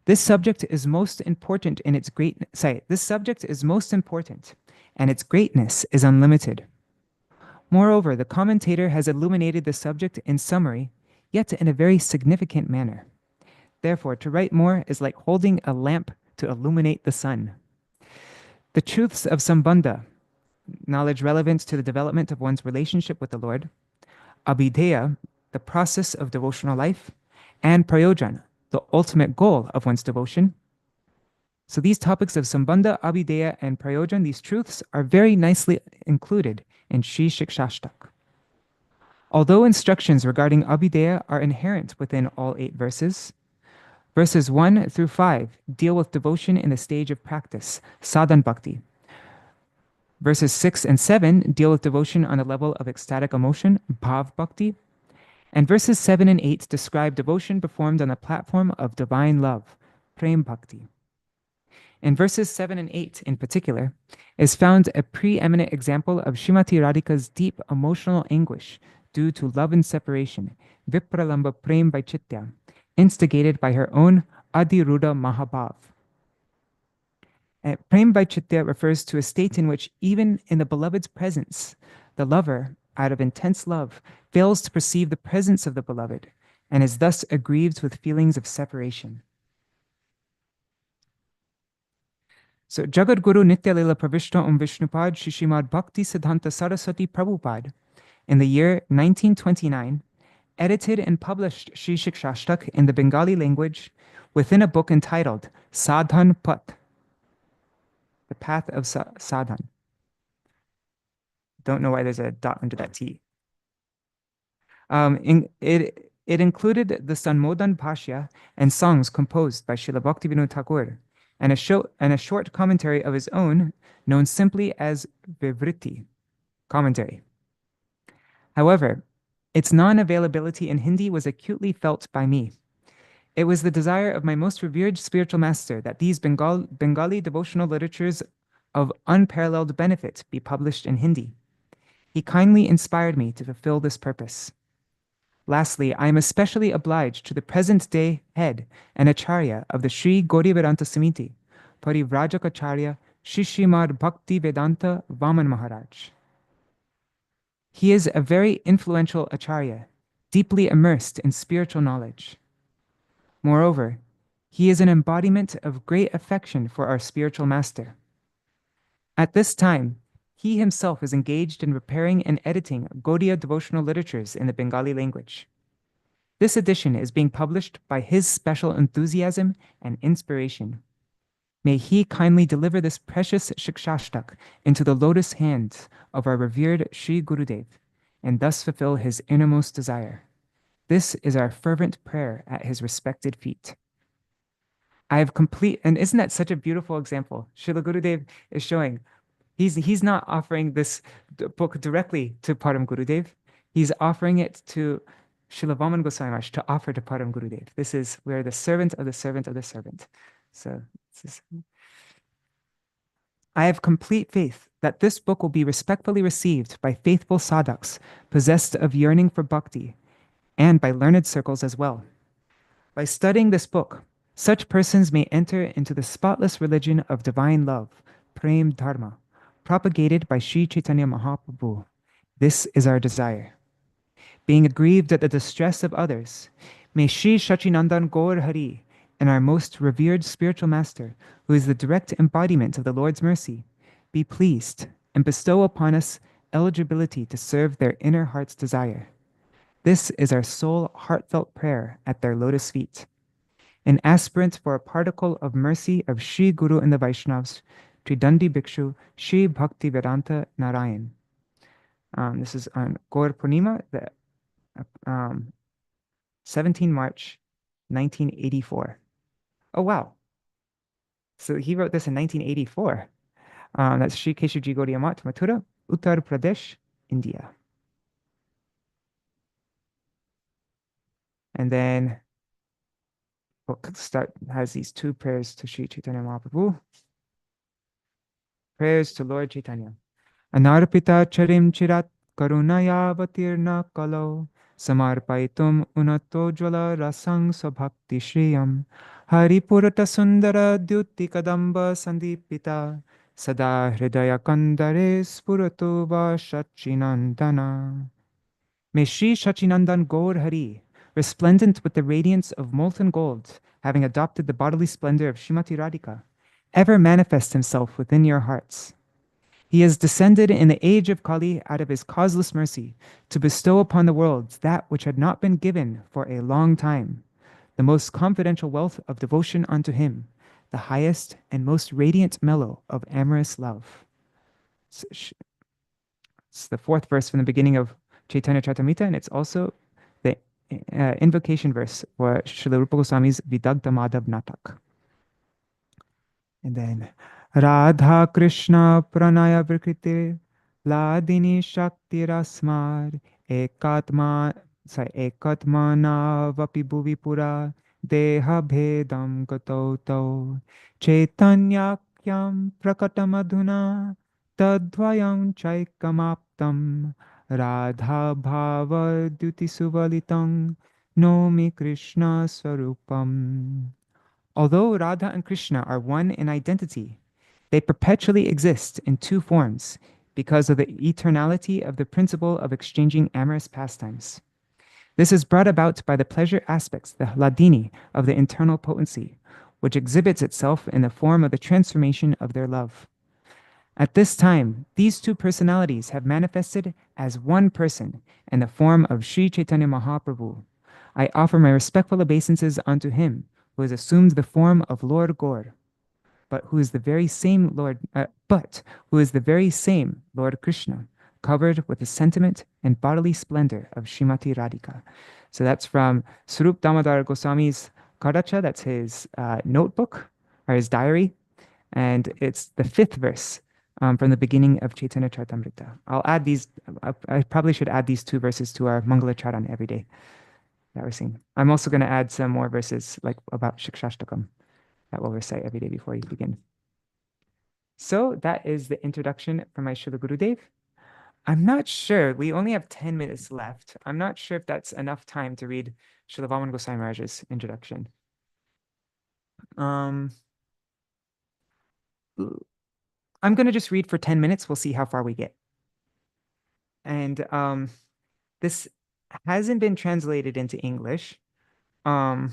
This subject is most important and its greatness is unlimited. Moreover, the commentator has illuminated the subject in summary, yet in a very significant manner. Therefore, to write more is like holding a lamp to illuminate the sun. The truths of Sambandha, knowledge relevant to the development of one's relationship with the Lord, Abhideya, the process of devotional life, and Prayojan, the ultimate goal of one's devotion. So these topics of Sambandha, Abhideya, and Prayojan, these truths are very nicely included in Sri Śikṣāṣṭaka. Although instructions regarding Abhideya are inherent within all 8 verses, verses 1 through 5 deal with devotion in the stage of practice, sadhan bhakti. Verses 6 and 7 deal with devotion on the level of ecstatic emotion, bhav bhakti. And verses 7 and 8 describe devotion performed on the platform of divine love, prem bhakti. In verses 7 and 8 in particular is found a preeminent example of Srimati Radhika's deep emotional anguish due to love and separation, vipralamba prem vaicitya, instigated by her own Adiruddha Mahabhav. Prem vaicitya refers to a state in which even in the beloved's presence, the lover, out of intense love, fails to perceive the presence of the beloved and is thus aggrieved with feelings of separation. So Jagadguru Nityalila Pravishta Vishnupad Shishimad Bhakti Siddhanta Saraswati Prabhupada, in the year 1929, edited and published Sri Śikṣāṣṭaka in the Bengali language within a book entitled Sadhan Path, the path of sadhan. Don't know why there's a dot under that T. It included the Sanmodan Bhashya and songs composed by Srila Bhaktivinoda Thakur, and a short commentary of his own known simply as Vivritti, commentary. However, its non-availability in Hindi was acutely felt by me. It was the desire of my most revered spiritual master that these Bengali devotional literatures of unparalleled benefit be published in Hindi. He kindly inspired me to fulfill this purpose. Lastly, I am especially obliged to the present-day head and acharya of the Sri Gaudiya Samiti, Parivrajak Shri Srimad Bhaktivedānta Vāmana Mahārāja. He is a very influential acharya, deeply immersed in spiritual knowledge. Moreover, he is an embodiment of great affection for our spiritual master. At this time, he himself is engaged in preparing and editing Gaudiya devotional literatures in the Bengali language. This edition is being published by his special enthusiasm and inspiration. May he kindly deliver this precious Śikṣāṣṭaka into the lotus hands of our revered Sri Gurudev and thus fulfill his innermost desire. This is our fervent prayer at his respected feet. I have complete, and isn't that such a beautiful example? Srila Gurudev is showing he's not offering this book directly to Param Gurudev. He's offering it to Srila Vāmana Goswami Maharaj to offer to Param Gurudev. We're the servant of the servant of the servant. So I have complete faith that this book will be respectfully received by faithful sadhaks possessed of yearning for bhakti and by learned circles as well. By studying this book, such persons may enter into the spotless religion of divine love, Prem Dharma, propagated by Sri Chaitanya Mahaprabhu. This is our desire. Being aggrieved at the distress of others, may Sri Sachinandan Gaur Hari and our most revered spiritual master, who is the direct embodiment of the Lord's mercy, be pleased and bestow upon us eligibility to serve their inner heart's desire. This is our sole heartfelt prayer at their lotus feet. An aspirant for a particle of mercy of Sri Guru and the Vaishnavas, Tridandi Bhikshu, Sri Bhaktivedānta Nārāyaṇa. This is on Gaur Purnima, 17 March, 1984. Oh, wow. So he wrote this in 1984. That's Sri Keshavji Gaudiya Math, Mathura, Uttar Pradesh, India. And then book has these two prayers to Sri Chaitanya Mahaprabhu. Prayers to Lord Chaitanya. Anarpita charim chirat karunayavatirna kalo samarpaitum unatojvala rasang sabhakti shriyam haripurata sundara dyuti kadamba sandipita sada hridaya kandare spuratu va shachinandana. May Sri Sachinandan Gaur Hari, resplendent with the radiance of molten gold, having adopted the bodily splendor of Srimati Radhika, ever manifest himself within your hearts. He has descended in the age of Kali out of his causeless mercy to bestow upon the world that which had not been given for a long time, the most confidential wealth of devotion unto him, the highest and most radiant mellow of amorous love. It's the fourth verse from the beginning of Chaitanya Charitamrita, and it's also the invocation verse for Srila Rupa Goswami's Vidagdha Madhav Natak. And then Radha Krishna Pranaya Vrikriti Ladini Shakti Rasmar Ekatmana Vapi Bhuvi Pura Deha Bhedam Gatoto Chaitanyakyam Prakatamadhuna Tadvayam Chaikamaptam Radha Bhava Duti Suvalitang Nomi Krishna Swarupam. Although Radha and Krishna are one in identity, they perpetually exist in two forms because of the eternality of the principle of exchanging amorous pastimes. This is brought about by the pleasure aspects, the hladini, of the internal potency, which exhibits itself in the form of the transformation of their love. At this time, these two personalities have manifested as one person in the form of Sri Chaitanya Mahaprabhu. I offer my respectful obeisances unto him, who has assumed the form of Lord Gaur, but who is the very same Lord Krishna, covered with the sentiment and bodily splendor of Srimati Radhika. So that's from Swarup Damodar Goswami's Kadacha, that's his notebook, or his diary, and it's the fifth verse from the beginning of Chaitanya Charitamrita. I'll add these, I probably should add these two verses to our Mangala Charan every day that we're seeing. I'm also going to add some more verses like about Śikṣāṣṭakam that we'll recite every day before you begin. So that is the introduction from my Srila Gurudev. I'm not sure, we only have 10 minutes left. I'm not sure if that's enough time to read Srila Vāmana Goswami Maharaj's introduction. I'm going to just read for 10 minutes. We'll see how far we get. And this hasn't been translated into English. I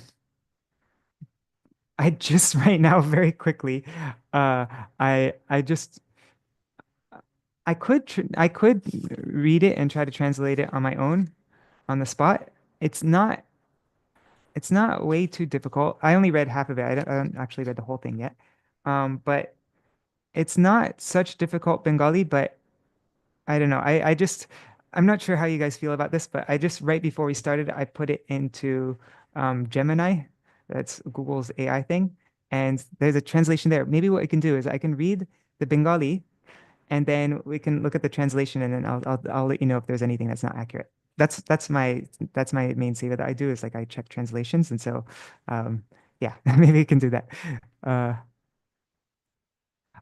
just right now, very quickly, I just I could read it and try to translate it on my own on the spot. It's not it's not way too difficult. I only read half of it. I don't actually read the whole thing yet. But it's not such difficult Bengali, but I don't know. I'm not sure how you guys feel about this, but I just right before we started, I put it into Gemini. That's Google's AI thing. And there's a translation there. Maybe what I can do is I can read the Bengali and then we can look at the translation and then I'll let you know if there's anything that's not accurate. That's my main saving that I do is like I check translations and so yeah, maybe we can do that. Uh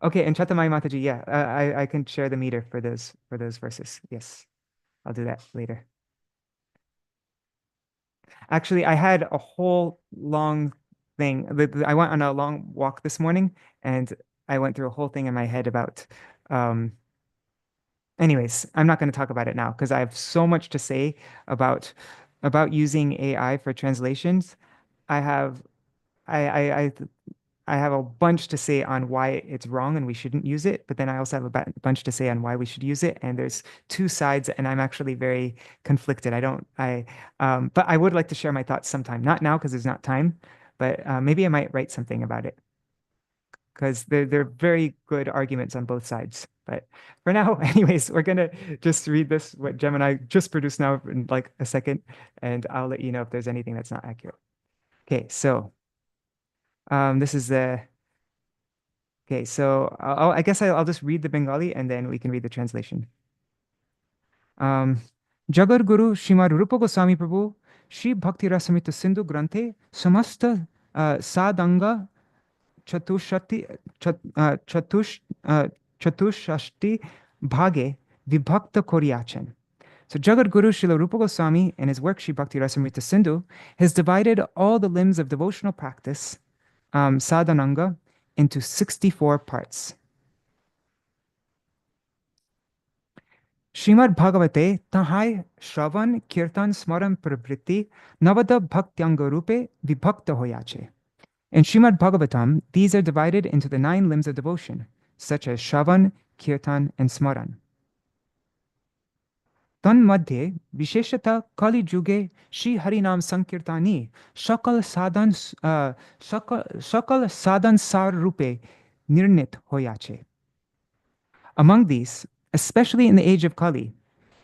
okay, and Chatamai Mataji, yeah, I can share the meter for those verses. Yes, I'll do that later. Actually, I had a whole long thing. I went on a long walk this morning and I went through a whole thing in my head about um anyways, I'm not going to talk about it now because I have so much to say about using AI for translations. I have I I I I have a bunch to say on why it's wrong and we shouldn't use it, but then I also have a bunch to say on why we should use it. And there's two sides, and I'm actually very conflicted. But I would like to share my thoughts sometime. Not now because there's not time, but maybe I might write something about it because they're very good arguments on both sides. But for now, anyways, we're gonna just read this what Gemini just produced now in like a second, and I'll let you know if there's anything that's not accurate. Okay, so this is the okay. So I guess I'll just read the Bengali and then we can read the translation. Jagar Guru Srimad Rupa Goswami Prabhu Shri Bhakti Rasamrita Sindhu Granthe Samasta Sadanga Chatushati Chatush Chatushashti Bhage Vibhakta Koryachan. So Jagat Guru Srila Rupa Goswami in his work Shri Bhakti Rasamrita Sindhu has divided all the limbs of devotional practice, sadhananga, into 64 parts. Srimad Bhagavate Tahai Shravan Kirtan Smaran Pravritti Navada Bhaktanga Rupe Vibhakta Hoyache. In Srimad Bhagavatam, these are divided into the 9 limbs of devotion, such as Shravan, Kirtan, and Smaran. तन्मध्ये विशेषतः कलि जुगे श्री हरिनाम संकीर्तनी सकल साधन सार रूपे निर्णित होयाचे. Among these, especially in the age of Kali,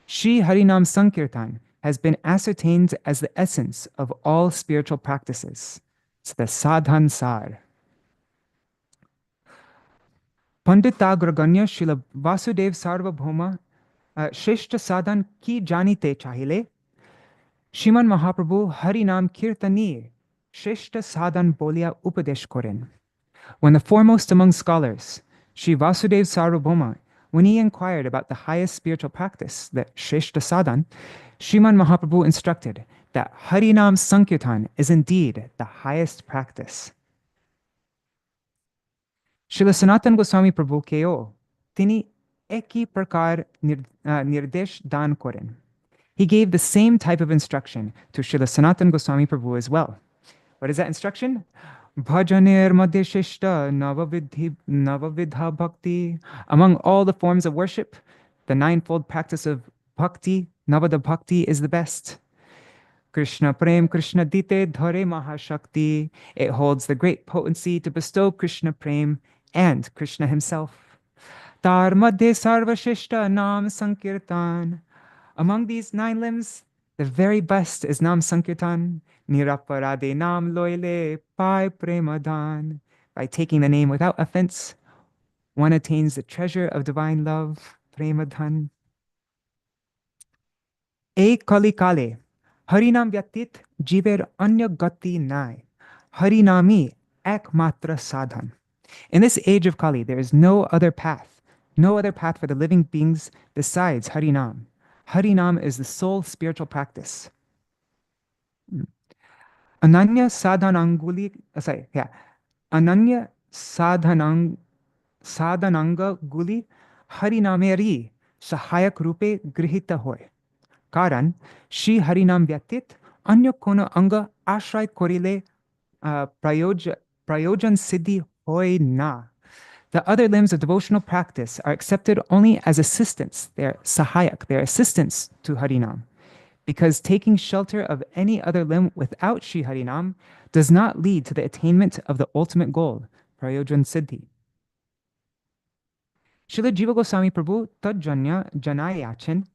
Shri Harinam Sankirtan has been ascertained as the essence of all spiritual practices. It's the sadhan sar. Panditagraganya Srila Vasudev Sarvabhauma Shrestha Sadhan ki janite chahile Shriman Mahaprabhu Harinam Kirtani Shrestha Sadhan Bolia Upadesh Koren. When the foremost among scholars, Sri Vasudev Sarvabhauma, when he inquired about the highest spiritual practice, the Shrestha Sadhan, Shriman Mahaprabhu instructed that Harinam Sankirtan is indeed the highest practice. Srila Sanatan Goswami Prabhu K.O. Tini eki prakar nirdesh dan koren. He gave the same type of instruction to Srila Sanatan Goswami Prabhu as well. What is that instruction? Bhajanir madhyashishta navavidha bhakti. Among all the forms of worship, the 9-fold practice of bhakti, navada bhakti, is the best. Krishna prem Krishna dite dhare mahashakti. It holds the great potency to bestow Krishna prem and Krishna himself. Tar madhe sarvashishta nam sankirtan. Among these 9 limbs, the very best is Nam Sankirtan. Niraparade Nam Loile Pai Premadan. By taking the name without offense, one attains the treasure of divine love, Premadan. E Kali Kale, Harinam Vyatit Jiver Anya Gati Nai. Harinami Ekmatra Sadhan. In this age of Kali, there is no other path for the living beings besides Harinam. Harinam is the sole spiritual practice. Ananya sadhananga guli harinameri sahayak rupe grihita hoy. Karan, Shri Harinam Vyatit, Anya Kona Anga Ashray Korile Prayojan Siddhi Hoy Na. The other limbs of devotional practice are accepted only as assistants. They are sahayak, they are assistants to Harinam. Because taking shelter of any other limb without Shri Harinam does not lead to the attainment of the ultimate goal, Prayojan Siddhi. Srila Jiva Goswami Prabhu Tadjanya Janayachin.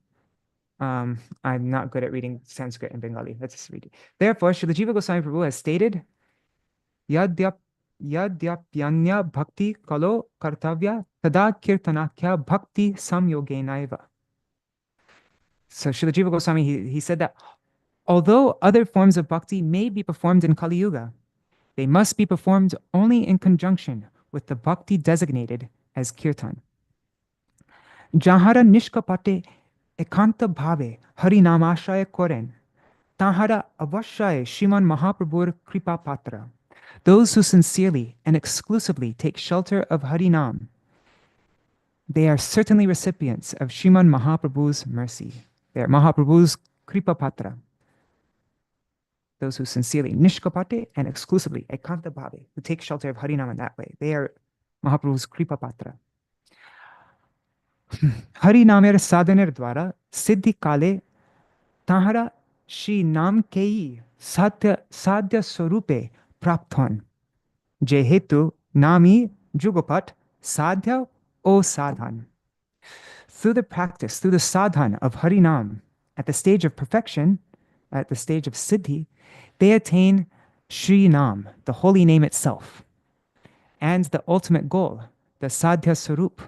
I'm not good at reading Sanskrit and Bengali. Let's just read it. Therefore, Srila Jiva Goswami Prabhu has stated, Yadyapyanya bhakti kalo kartavya tada kirtanakya bhakti samyogenaiva. So Srila Jiva Goswami, he said that although other forms of bhakti may be performed in Kali Yuga, they must be performed only in conjunction with the bhakti designated as kirtan. Jahara nishkapate ekanta bhave harinamashaya koren, tahara avashaya Shriman Mahaprabhur kripa patra. Those who sincerely and exclusively take shelter of Harinam, they are certainly recipients of Shriman Mahaprabhu's mercy. They are Mahaprabhu's kripa patra. Those who sincerely, nishkapate and exclusively, ekanta bhave, who take shelter of Harinam in that way, they are Mahaprabhu's kripa patra. Harinamer sadhaner dwara siddhi kale tahara Shri Nam kei sadhya swarupe prapthon. Jehetu nami jugopat sadhya o sadhan. Through the practice, through the sadhan of Harinam, at the stage of perfection, at the stage of siddhi, they attain Shri Nam, the holy name itself, and the ultimate goal, the sadhya swarup,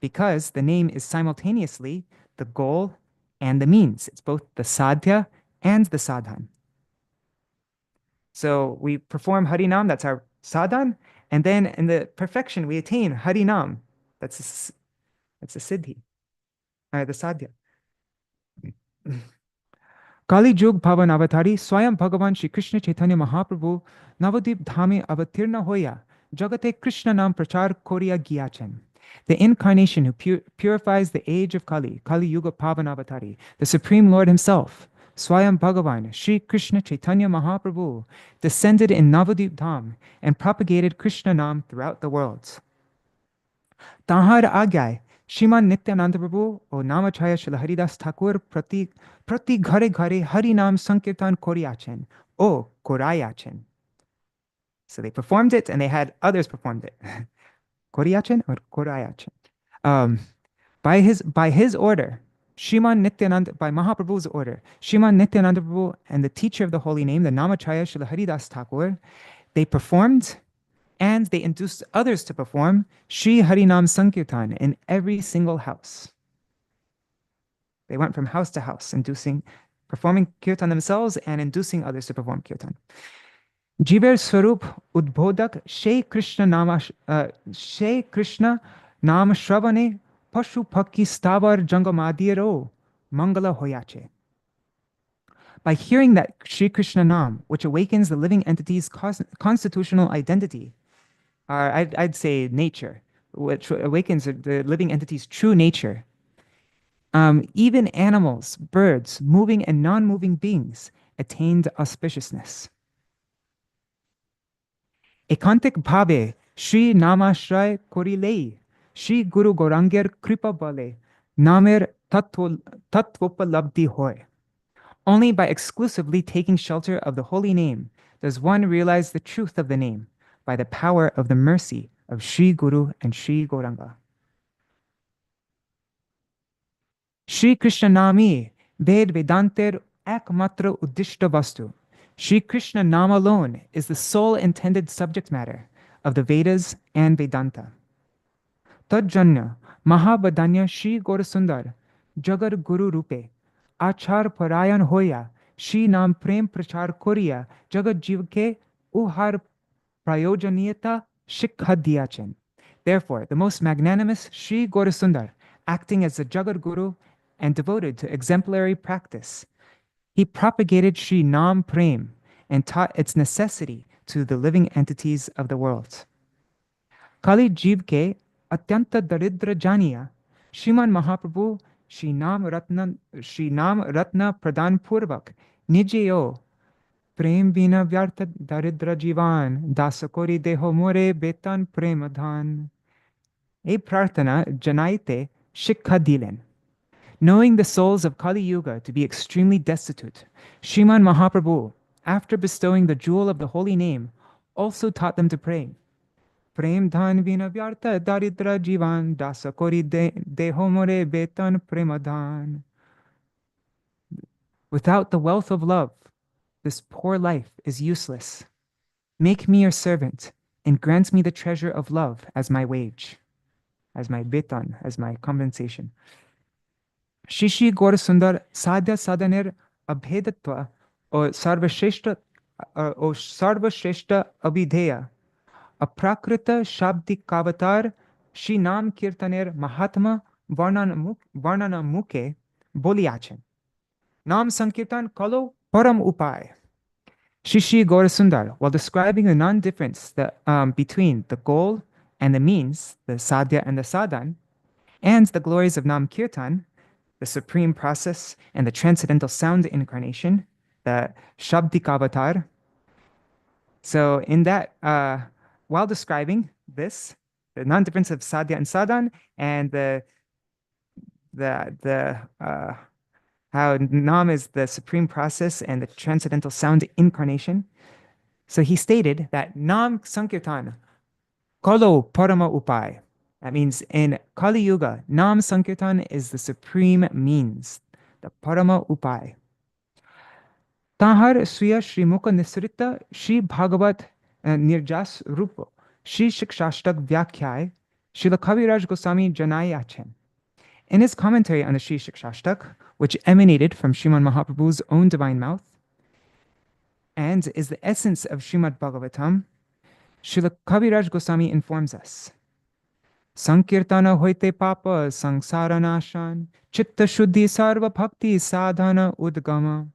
because the name is simultaneously the goal and the means. It's both the sadhya and the sadhan. So we perform Harinam, that's our sadhan, and then in the perfection we attain Harinam, that's a siddhi, the sadhya. Kali Jug Bhavan Avatari, Swayam Bhagavan Shri Krishna Chaitanya Mahaprabhu, Navadip Dhame Avatirna Hoya, Jagate Krishna Nam Prachar Koriya Gyachan. The incarnation who purifies the age of Kali, Kali Yuga Pavan Avatari, the Supreme Lord Himself, Swayam Bhagavan, Shri Krishna Chaitanya Mahaprabhu, descended in Navadip Dham and propagated Krishna Nam throughout the world. Tahar Agyai, Shriman Nityananda Prabhu o Namachaya Srila Haridas Thakur prati ghare ghare Harinam Sankirtan Koriyachen o Korayachen. So they performed it and they had others performed it. Koriyachen or Korayachen. By his order, Shriman Nityananda, by Mahaprabhu's order, Shriman Nityananda Prabhu and the teacher of the holy name, the Namachaya Srila Haridas Thakur, they performed and they induced others to perform Shri Harinam Sankirtan in every single house. They went from house to house, performing kirtan themselves and inducing others to perform kirtan. Jiver Swarup Udbodhak Shri Krishna Nam Shravane Pashu Pakki Stavar Jangamadiro Mangala Hoyache. By hearing that Shri Krishna Nam, which awakens the living entity's constitutional identity, or I'd say nature, which awakens the living entity's true nature, even animals, birds, moving and non-moving beings attained auspiciousness. Ekantik bhave Shri Namashray Korilei Shri Guru Goranger Kripa Bale Namer Tatvopalabdhi Hoy. Only by exclusively taking shelter of the holy name does one realize the truth of the name by the power of the mercy of Shri Guru and Shri Gauranga. Shri Krishna Nami Ved Vedanter Ekmatra Uddishta Vastu. Shri Krishna Nam alone is the sole intended subject matter of the Vedas and Vedanta. Tadjanya Mahabadanya Shri Gaurasundar Jagar Guru Rupe Achar Parayan Hoya Shri Nam Prem Prachar Koriya Jagat Jivke Uhar Prayojaniyata Shikhadiyachan. Therefore, the most magnanimous Shri Gaurasundar, acting as the Jagat Guru and devoted to exemplary practice, he propagated Shri Nam Prem and taught its necessity to the living entities of the world. Kali Jivke Atyanta Daridra Janiya Shriman Mahaprabhu Shri Nam Ratna Pradhan Purvak Nijeo Prem Vina Vyartha Daridra Jivan Dasakori Deho More Betan Premadhan. E prarthana janaite shikha dilen. Knowing the souls of Kali Yuga to be extremely destitute, Sriman Mahaprabhu, after bestowing the jewel of the holy name, also taught them to pray. Prem dhan vina vyartha daridra jivan dasa kori deho more betan premadhan. Without the wealth of love, this poor life is useless. Make me your servant and grant me the treasure of love as my wage, as my betan, as my compensation. Shishi Gaurasundar Sadhya Sadhaner Abhedatva or Sarvashreshta Abhideya Aprakrita Shabdi Kavatar Shri Nam Kirtaner Mahatma Varnana Mukhe Boliachen. Nam Sankirtan Kalo Param Upai. Shishi Gaurasundar, while describing the non-difference between the goal and the means, the sadhya and the sadhan, and the glories of Nam Kirtan, the supreme process and the transcendental sound incarnation, the Shabdikavatar. So in that, while describing this, the non-difference of sadhya and sadhan, and how Nam is the supreme process and the transcendental sound incarnation. So he stated that Nam Sankirtan Kalo Parama Upai. That means in Kali Yuga, Nam Sankirtan is the supreme means, the Parama Upai. Tahar Suya Shri Mukha Nisrita Shri Bhagavat Nirjas Rupo Shri Śikṣāṣṭaka Vyakhyai Srila Kaviraj Gosvāmī Janayāchen. In his commentary on the Shri Śikṣāṣṭaka, which emanated from Sriman Mahaprabhu's own divine mouth, and is the essence of Srimad Bhagavatam, Srila Kaviraj Gosvāmī informs us, Sankirtana hoite papa sangsara nashan, chitta shuddhi sarva bhakti sadhana udgama.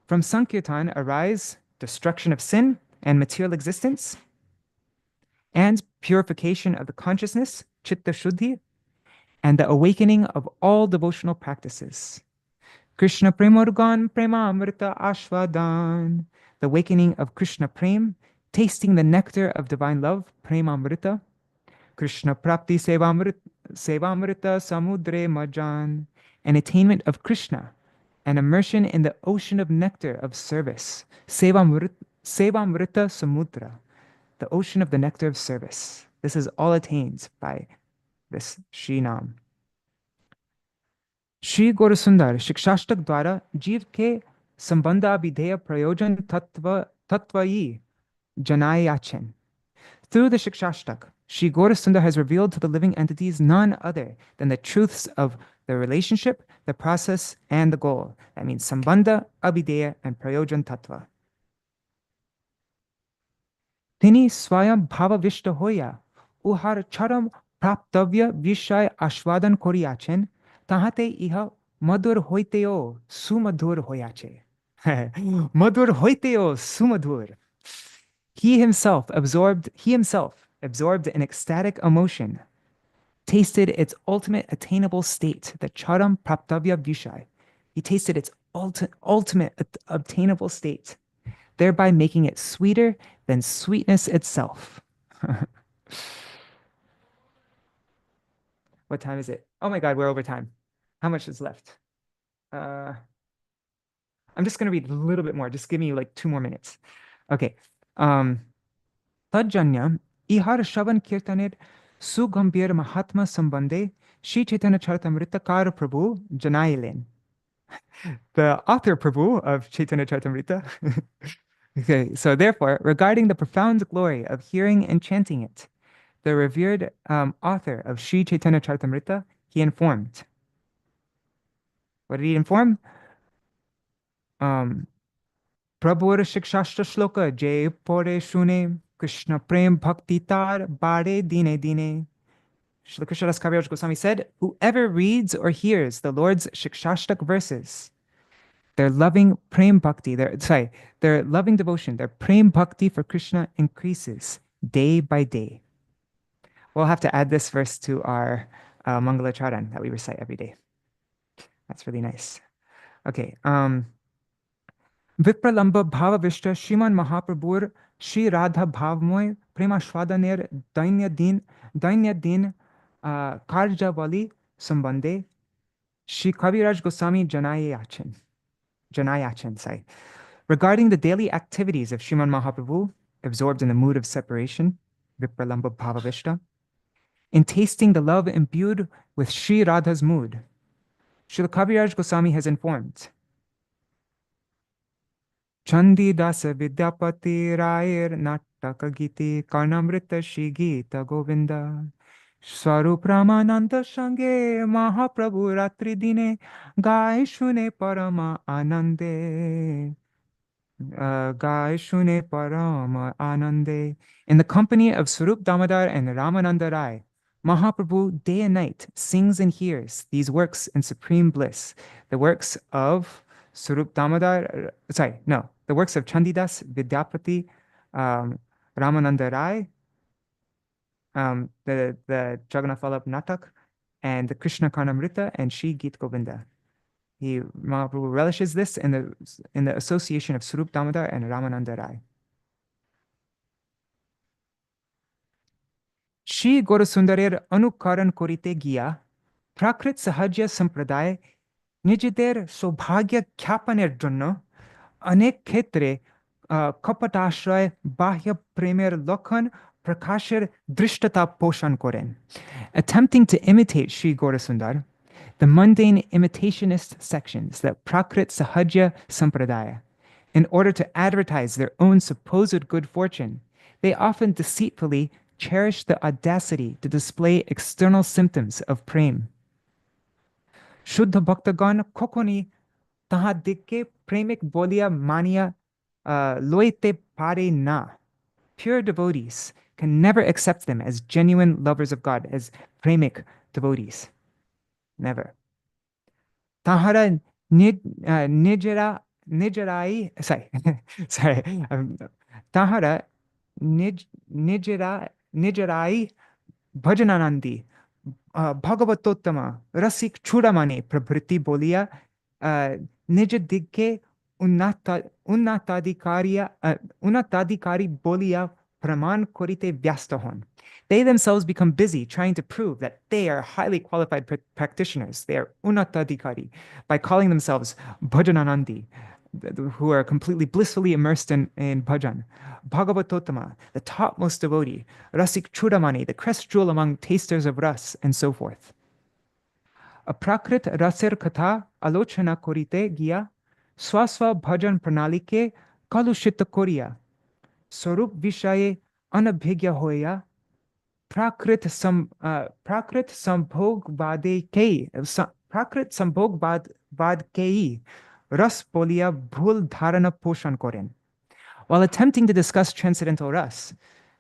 From Sankirtan arise destruction of sin and material existence, and purification of the consciousness, chitta shuddhi, and the awakening of all devotional practices. Krishna Premorgan Premamrita Ashvadan, the awakening of Krishna Prem, tasting the nectar of divine love, Premamrita. Krishna Prapti Sevamrita Samudre Majan, an attainment of Krishna, an immersion in the ocean of nectar of service, Sevamrita Samudra, the ocean of the nectar of service. This is all attained by this Shri Nam. Shri Gaurasundar Śikṣāṣṭaka Dhārā Jeev ke Sambandha Abhideya Prayojan Tattvayi Janayāchen. Through the Śikṣāṣṭaka, Shri Gaurasundar has revealed to the living entities none other than the truths of the relationship, the process, and the goal. That means Sambandha, Abhideya, and Prayojan Tattva. Tini Swayam Bhava Vishta Hoya Uhar Charam Praptavya Vishay Ashwadan Koriachen Tahate Iha Madur Hoiteo Sumadur Hoyache. Madur Hoiteo Sumadur. He himself absorbed in ecstatic emotion, tasted its ultimate attainable state, the charam praptavya vishay. He tasted its ultimate obtainable state, thereby making it sweeter than sweetness itself. What time is it? Oh my God, we're over time. How much is left? I'm just going to read a little bit more. Just give me like 2 more minutes. Okay. Tajanya ihar shavan kirtanir sugambhir mahatma sambandhe Shri Chaitanya Charitamrita Kar Prabhu Janailen. The author Prabhu of Chaitanya Charitamrita. Okay, so therefore, regarding the profound glory of hearing and chanting it, the revered author of Shri Chaitanya Charitamrita, he informed. What did he inform? Prabhur Śikṣāṣṭaka Shloka Jai Pore Shune Krishna Prem Bhakti Tar Bare Dine Dine. Srila Krishnadas Kaviraj Goswami said, whoever reads or hears the Lord's Śikṣāṣṭaka verses, their loving Prem Bhakti, their loving devotion, their Prem Bhakti for Krishna increases day by day. We'll have to add this verse to our Mangala Charan that we recite every day. That's really nice. Okay. Vipralamba Bhava Vishta Shriman Mahaprabhur Shri Radha Bhavmoy Premashwadaner Dainyadin Karjavali Sambande Shri Kaviraj Goswami Janayachan, sorry. Regarding the daily activities of Sriman Mahaprabhu, absorbed in the mood of separation, Vipralamba Bhavavishta, in tasting the love imbued with Sri Radha's mood, Srila Kaviraj Goswami has informed, Chandi Dasa Vidyapati Rayer Nataka Giti Karnamrita Shri Gita Govinda Swarup Ramananda Shange Mahaprabhu Ratri Dine Gai Shune Parama Anande Gai Shune Parama Anande. In the company of Swarup Damodar and Ramananda Rai, Mahaprabhu day and night sings and hears these works in supreme bliss. The works of Swarup Damodar, the works of Chandidas, Vidyapati, Ramananda Rai, the Jagannath Vallabha Natak, and the Krishna Karnamrita and Shri Gita Govinda. Mahaprabhu relishes this in the association of Swarup Damodar and Ramananda Rai. Shri Gaurasundarer Anukaran Korite Giya, Prakrit Sahajya Sampradaya, Nijiter Sobhagya Kyapaner Jonno, Anek Khetre Kapatashray Bahya Premer Lokhan Prakashir Drishtata Poshan Koren. Attempting to imitate Shri Gaurasundar, the mundane imitationist sections that Prakrit Sahajya Sampradaya, in order to advertise their own supposed good fortune, they often deceitfully cherish the audacity to display external symptoms of prem. Shuddha Bhaktagan Kokoni Taha Dikke Premik Bolia Mania Loite Pare Na. Pure devotees can never accept them as genuine lovers of God, as premik devotees. Never. Tahara Nijarai, Tahara Nijarai Bhajananandi Bhagavatottama Rasik Chudamani Prabhriti Bolia Nijadike Unatadikari Bolia Praman Korite Vyastahon. They themselves become busy trying to prove that they are highly qualified practitioners. They are unatadikari by calling themselves bhajananandi, who are completely blissfully immersed in bhajan. Bhagavatottama, the topmost devotee. Rasik Chudamani, the crest jewel among tasters of ras, and so forth. Aprakrit raser katha alochana korite giya swaswa bhajan pranalike kalushita koriya swarup vishaye anabhigya hoya Prakrit Sambhog Bad Kei Ras Polia Bhul Dharana Poshan Koren. While attempting to discuss transcendental ras,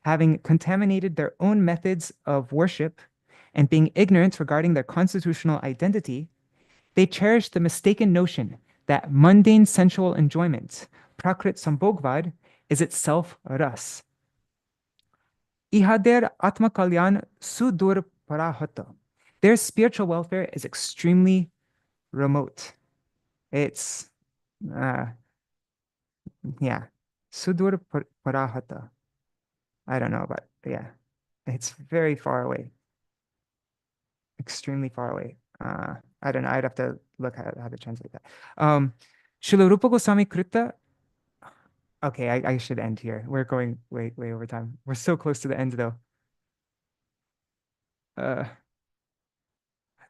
having contaminated their own methods of worship and being ignorant regarding their constitutional identity, they cherish the mistaken notion that mundane sensual enjoyment, Prakrit Sambhogvad, is itself ras. Ihader Atma Kalyan Sudur Parahata. Their spiritual welfare is extremely remote. It's, Sudur Parahata. I don't know, but yeah, it's very far away. Extremely far away. I don't know, I'd have to look at how to translate that. Srila Rupa Goswami Krita. Okay, I should end here. We're going way over time. We're so close to the end though.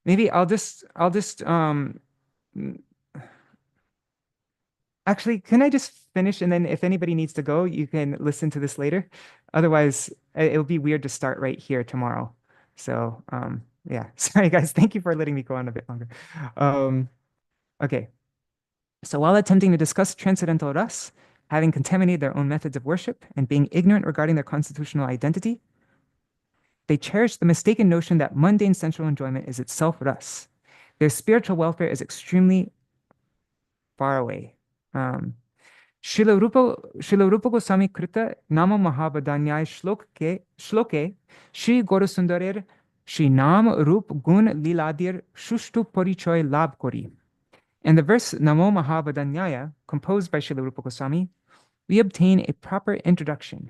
Maybe I'll just actually, can I just finish, and then if anybody needs to go, you can listen to this later. Otherwise, it'll be weird to start right here tomorrow. So yeah, sorry guys. Thank you for letting me go on a bit longer. Okay. So while attempting to discuss transcendental ras, having contaminated their own methods of worship and being ignorant regarding their constitutional identity, they cherish the mistaken notion that mundane sensual enjoyment is itself ras. Their spiritual welfare is extremely far away. Srila Rupa Goswami Krita Nama Mahabhadanyaya Shloke Shri Gaurasundarer Shri Nam Rup Gun Liladir Shushtu Parichoy Lab Kori. In the verse Namo Mahabhadanyaya, composed by Srila Rupa Goswami, we obtain a proper introduction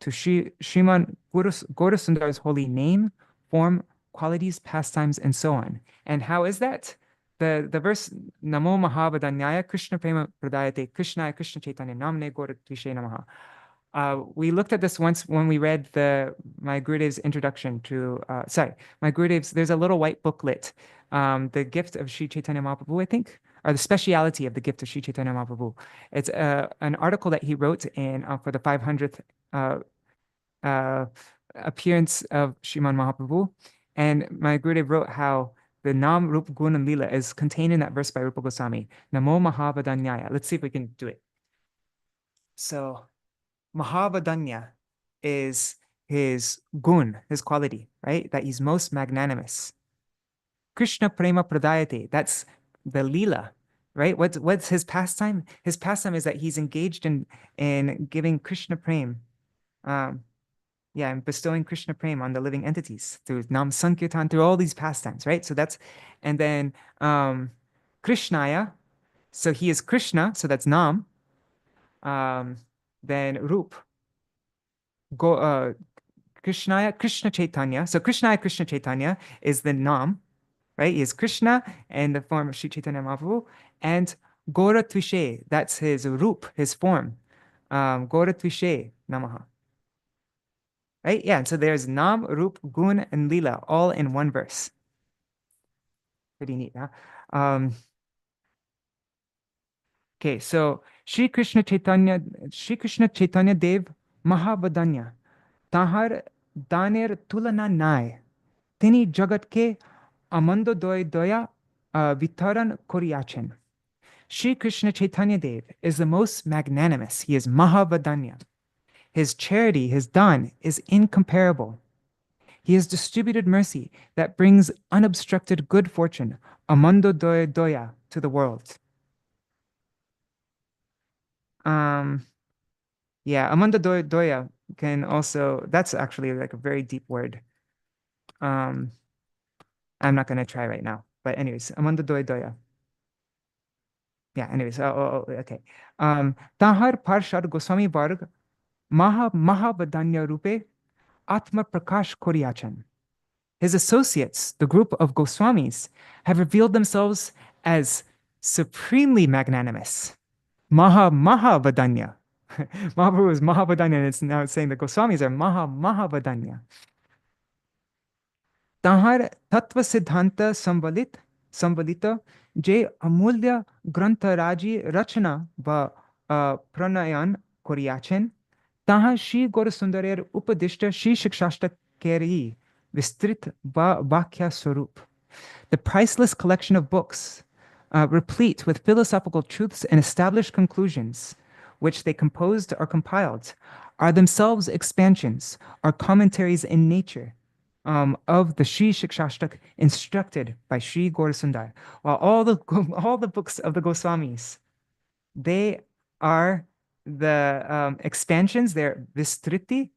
to Sriman Gaurasundar's holy name, form, qualities, pastimes, and so on. And how is that? The verse Namo Mahavadanyaya Krishna Prema Pradayate Krishnaya Krishna Chaitanya Namne Gaura Tvishe Namaha. We looked at this once when we read my Gurudev's introduction to, my Gurudev's, there's a little white booklet, the gift of Sri Chaitanya Mahaprabhu, I think, or the speciality of the gift of Sri Chaitanya Mahaprabhu. It's an article that he wrote in for the 500th appearance of Sriman Mahaprabhu. And my Gurudev wrote how the Nam, Rup, Gun, and Lila is contained in that verse by Rupa Goswami. Namo Mahavadanyaya. Let's see if we can do it. So, Mahavadanya is his gun, his quality, right? That he's most magnanimous. Krishna Prema Pradayate, that's the Leela, right? What's his pastime? His pastime is that he's engaged in giving Krishna Prem, and bestowing Krishna Prem on the living entities through Nam Sankirtan, through all these pastimes, right? So that's, and then Krishnaya, so he is Krishna, so that's Nam. Then Rup, Krishnaya, Krishna Chaitanya. So Krishnaya, Krishna Chaitanya is the Nam, right? He is Krishna in the form of Sri Chaitanya Mahaprabhu. And Gaura Tvishe, that's his Rup, his form. Gaura Tvishe Namaha. Right? Yeah, and so there's Nam, Rup, Gun, and Lila all in one verse. Pretty neat, huh? Okay, so Shri Krishna Chaitanya Dev Mahavadanya Tahar Daner Tulana Nai Tini Jagat ke Amando Doya Vitaran Koriachen. Shri Krishna Chaitanya Dev is the most magnanimous. He is Mahavadanya. His charity, his dan, is incomparable. He has distributed mercy that brings unobstructed good fortune, amando doya, to the world. Yeah, amando doya can also, that's actually like a very deep word. I'm not going to try right now. But anyways, amando doya. Yeah, anyways, okay. Tahar Parshad Goswami Varg Mahavadanya Rupe Atma Prakash Koriachan. His associates, the group of Goswamis, have revealed themselves as supremely magnanimous. Mahavadanya. Mahaprabhu is Mahavadanya, and it's now saying the Goswamis are Mahavadanya. Tahar Tattva Siddhanta Samvalita Je Amulya Grantaraji Rachana Va Pranayan Koriachen. Taha Shri Gaurasundarer Upadishta Shri Śikṣāṣṭaka Keri Vistrit Vakya Swarup. The priceless collection of books, replete with philosophical truths and established conclusions, which they composed or compiled, are themselves expansions or commentaries in nature of the Shri Śikṣāṣṭaka instructed by Shri Gaurasundar. While all the books of the Goswamis, they are the expansions, they're Vistriti,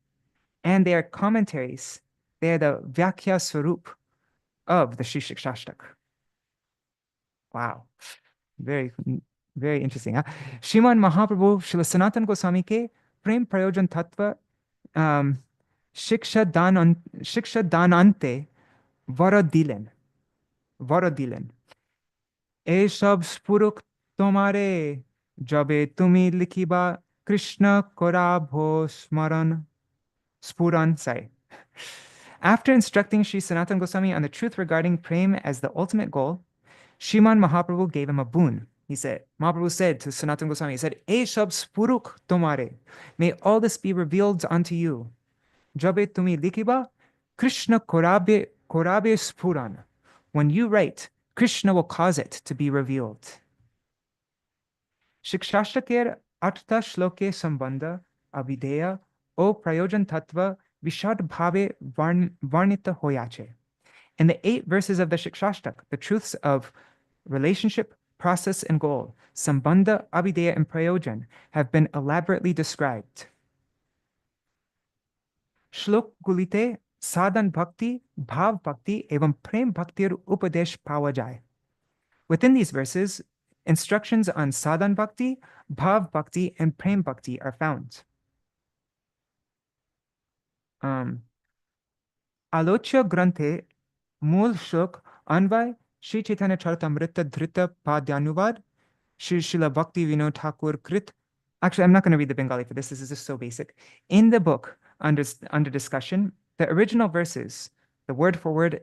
and they are commentaries. They are the Vyakya Swarup of the Shri Śikṣāṣṭaka. Wow. Very, very interesting. Huh? Shriman Mahaprabhu Srila Sanatana Goswami ke Prem Prayojan Tattva Shiksha Danante Varadilen. E sab spuruk tomare jabe tumi likhiba Krishna korabho spuran. Sorry. After instructing Sri Sanatana Goswami on the truth regarding prem as the ultimate goal, Shriman Mahaprabhu gave him a boon. Mahaprabhu said to Sanatana Goswami, he said, E shab spuruk tomare, may all this be revealed unto you. Jabe tumi likhiba, Krishna korabe spuran. When you write, Krishna will cause it to be revealed. Śikṣāṣṭaker artha shloke sambandha avideya o prayojan tattva vishad bhave varnita hoyache. In the 8 verses of the Śikṣāṣṭaka, the truths of relationship, process, and goal, sambandha, avideya, and prayojan, have been elaborately described. Shlok gulite sadhan bhakti, bhav bhakti, evam prem bhaktir upadesh pawajai. Within these verses, instructions on sadhan bhakti, bhav bhakti, and prem bhakti are found. Um, Alocha Granthe Mool Shuk Anvay Shri Chaitanya Charitamrita Dhrita Padyanuvad Shri Srila Bhaktivinoda Thakur Krit. Actually, I'm not going to read the Bengali for this. This is just so basic. In the book under discussion, the original verses, the word for word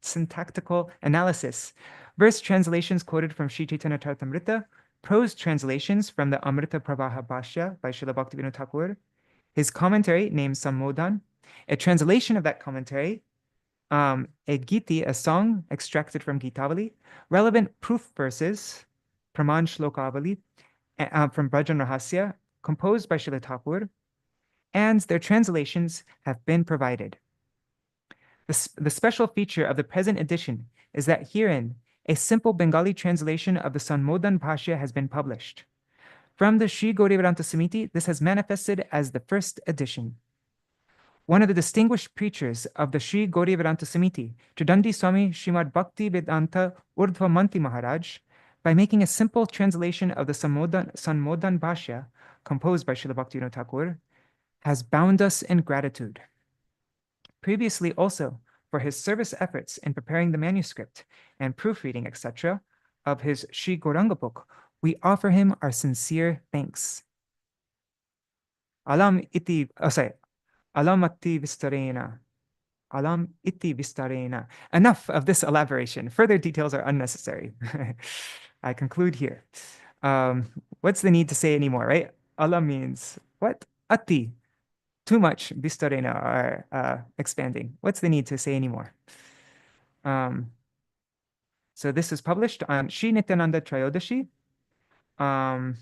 syntactical analysis, verse translations quoted from Shri Chaitanya Charitamrita, prose translations from the Amrita Prabha Bhashya by Srila Bhaktivinoda Thakur, his commentary named Sammodan, a translation of that commentary, a Giti, a song extracted from Gitavali, relevant proof verses, Praman Shlokavali, from Brajan Rahasya, composed by Srila Thakur, and their translations have been provided. The special feature of the present edition is that herein a simple Bengali translation of the Sammodan Bhashya has been published. From the Sri Gaudiya Samiti, this has manifested as the first edition. One of the distinguished preachers of the Sri Gaudiya Samiti, Tridandi Swami Srimad Bhaktivedānta Urdhva Manti Mahārāja, by making a simple translation of the Sammodan Bhashya, composed by Srila Bhaktivinoda Thakur, has bound us in gratitude. Previously also, for his service efforts in preparing the manuscript and proofreading, etc., of his Sri Gauranga book, we offer him our sincere thanks. Alam iti vistarena. Alam iti vistarena. Enough of this elaboration. Further details are unnecessary. I conclude here. What's the need to say anymore, right? Alam means what? Ati. Too much. Vistarena, or expanding. What's the need to say anymore? So this is published on Shri Nityananda Trayodashi, on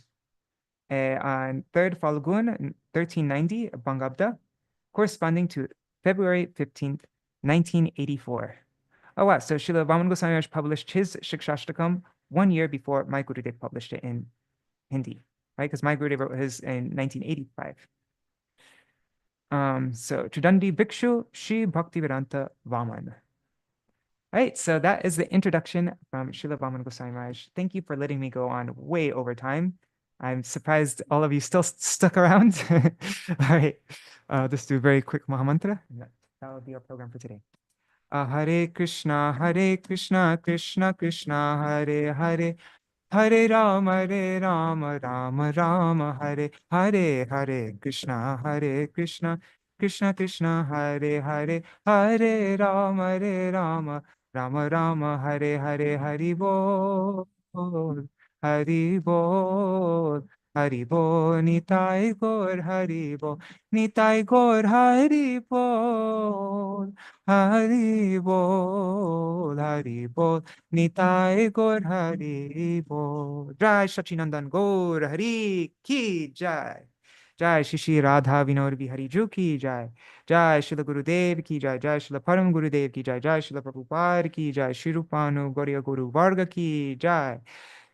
3rd Falgun, 1390, Bangabda, corresponding to February 15th, 1984. Oh, wow. So Srila Vāmana Goswami published his Śikṣāṣṭakam 1 year before my Gurudev published it in Hindi, right? Because my Gurudev wrote his in 1985. So Tridandi Bhikshu, Shri Bhaktivedānta Vāmana. Right, so that is the introduction from Srila Vāmana Goswami Maharaj. Thank you for letting me go on way over time. I'm surprised all of you still stuck around. All right, let's do a very quick Mahamantra. That will be our program for today. Hare Krishna, Krishna Krishna, Hare Hare, Hare Rama, Rama Rama, Hare Hare, Hare Krishna, Krishna Krishna, Hare Hare, Hare Rama, Rama Rama, Hare Hare, Hari Bol, Hari Bol, Hari Bol, Nitai Gaur, Hari Bol, Nitai Gaur, Hari Bol, Hari Bol, Hari Bol, Nitai Gaur, Hari Bol. Jai Sachinandan Gaur Hari Ki Jai. Jai Shri Radha Vinod Bihari Ju Ki Jai. Jai Srila Gurudev Ki Jai. Jai Srila Param Gurudev Ki Jai. Jai Srila Prabhupada Ki Jai. Shri Rupanu Gauriya Guru Varga Ki Jai.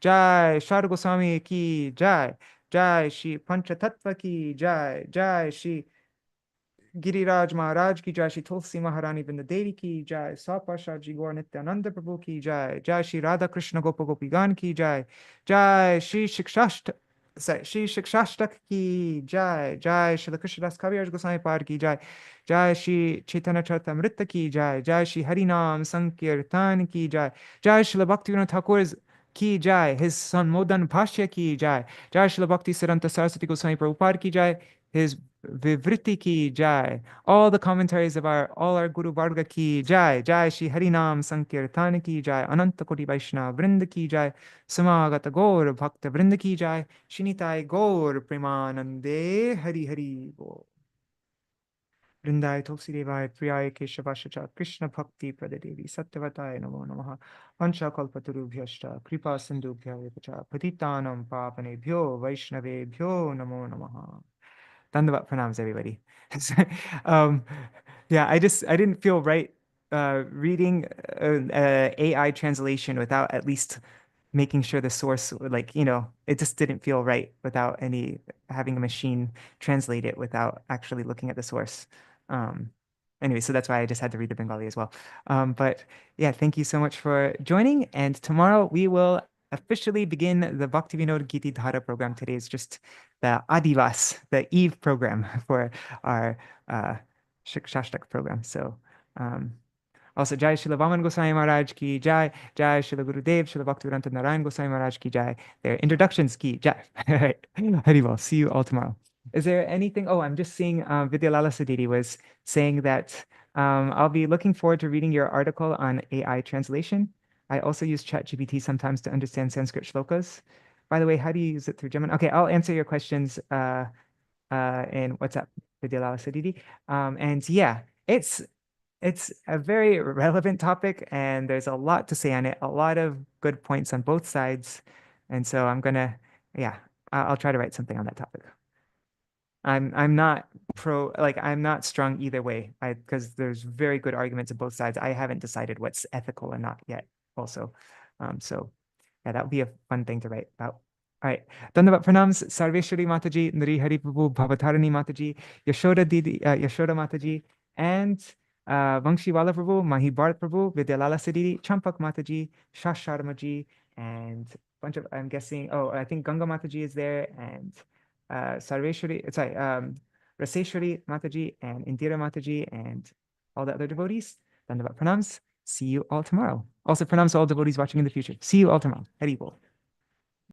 Jai Shri Goswami Ki Jai. Jai Shri Panchatattva Ki Jai. Jai Shri Giriraj Maharaj Ki Jai. Shri Tulsi Maharani Vrindadevi Ki Jai. Sapasha Ji Gaur Nityananda Prabhu Ki Jai. Jai Shri Radha Krishna Gopa Gopigan Ki Jai. Jai Shri Śikṣāṣṭaka Shri Śikṣāṣṭaka Ki Jai. Jai Shri Krishnadas Kaviraj Goswami Par Ki Jai. Jai Shri Chaitanya Charitamrita Ki Jai. Jai Shri Harinam Sankirtan Ki Jai. Jai Shri Bhaktivinoda Thakur's Ki Jai. His son Modan Bhashya Ki Jai. Jai Shri Bhakti Siddhanta Saraswati Goswami Prabhupada Ki Jai. His Vivriti Ki Jai. All the commentaries of all our Guru Varga Ki Jai. Jai Shri Harinam Sankirtan Ki Jai. Ananta Koti Vaishnava Vrinda Ki Jai. Samagata Gaur Bhakta Vrinda Ki Jai. Shinitai Gaur Premanande Hari Hari Bol. Vrindai Tulsi Devai Priyai Keshavashacha Krishna Bhakti Pradadevi Sattvatai Namo Namaha Pancha Kalpatarubhyashta Kripa Sindhubhya Vipacha Patitanam Papanebhyo Vaishnavebhyo Namo Namaha. Dandavat pranams, everybody. Yeah, I didn't feel right reading AI translation without at least making sure the source, like, it just didn't feel right without having a machine translate it without actually looking at the source. Anyway, so that's why I just had to read the Bengali as well. But yeah, thank you so much for joining. And tomorrow we will officially begin the Bhaktivinoda-gīti-dhārā program. Today is just the Adivas, the Eve program for our Śikṣāṣṭaka program. So also Jai Śrīla Vāmana Gosvāmī Mahārāja ki Jai, Jai Śrīla Gurudev, Śrīla Bhaktivedānta Nārāyaṇa Gosvāmī Mahārāja ki Jai. Their introductions ki Jai. Haribol, see you all tomorrow. Is there anything? Oh, I'm just seeing Vidyalala Sadidi was saying that I'll be looking forward to reading your article on AI translation. I also use ChatGPT sometimes to understand Sanskrit shlokas. By the way, how do you use it through Gemini? Okay, I'll answer your questions in WhatsApp, Vidyalala Sadidi. And yeah, it's a very relevant topic, and there's a lot to say on it, a lot of good points on both sides. And so I'm gonna, yeah, I'll try to write something on that topic. I'm not I'm not strong either way, because there's very good arguments on both sides. I haven't decided what's ethical or not yet also. So yeah, that would be a fun thing to write about. All right. Dandavat pranams, Sarvesvari Mataji, Nari Hari Prabhu, Bhavatarani Mataji, Yashoda Didi, Yashoda Mataji, and Vangshiwala Prabhu, Mahi Bharat Prabhu, Vidyalala Sadidi, Champak Mataji, Shash Sharmaji, and a bunch of, I'm guessing, I think Ganga Mataji is there, and Sarveshwari, sorry, Raseshwari Mataji, and Indira Mataji, and all the other devotees. Dandavat pranams. See you all tomorrow. Also pranams to all devotees watching in the future. See you all tomorrow. Hari Bol.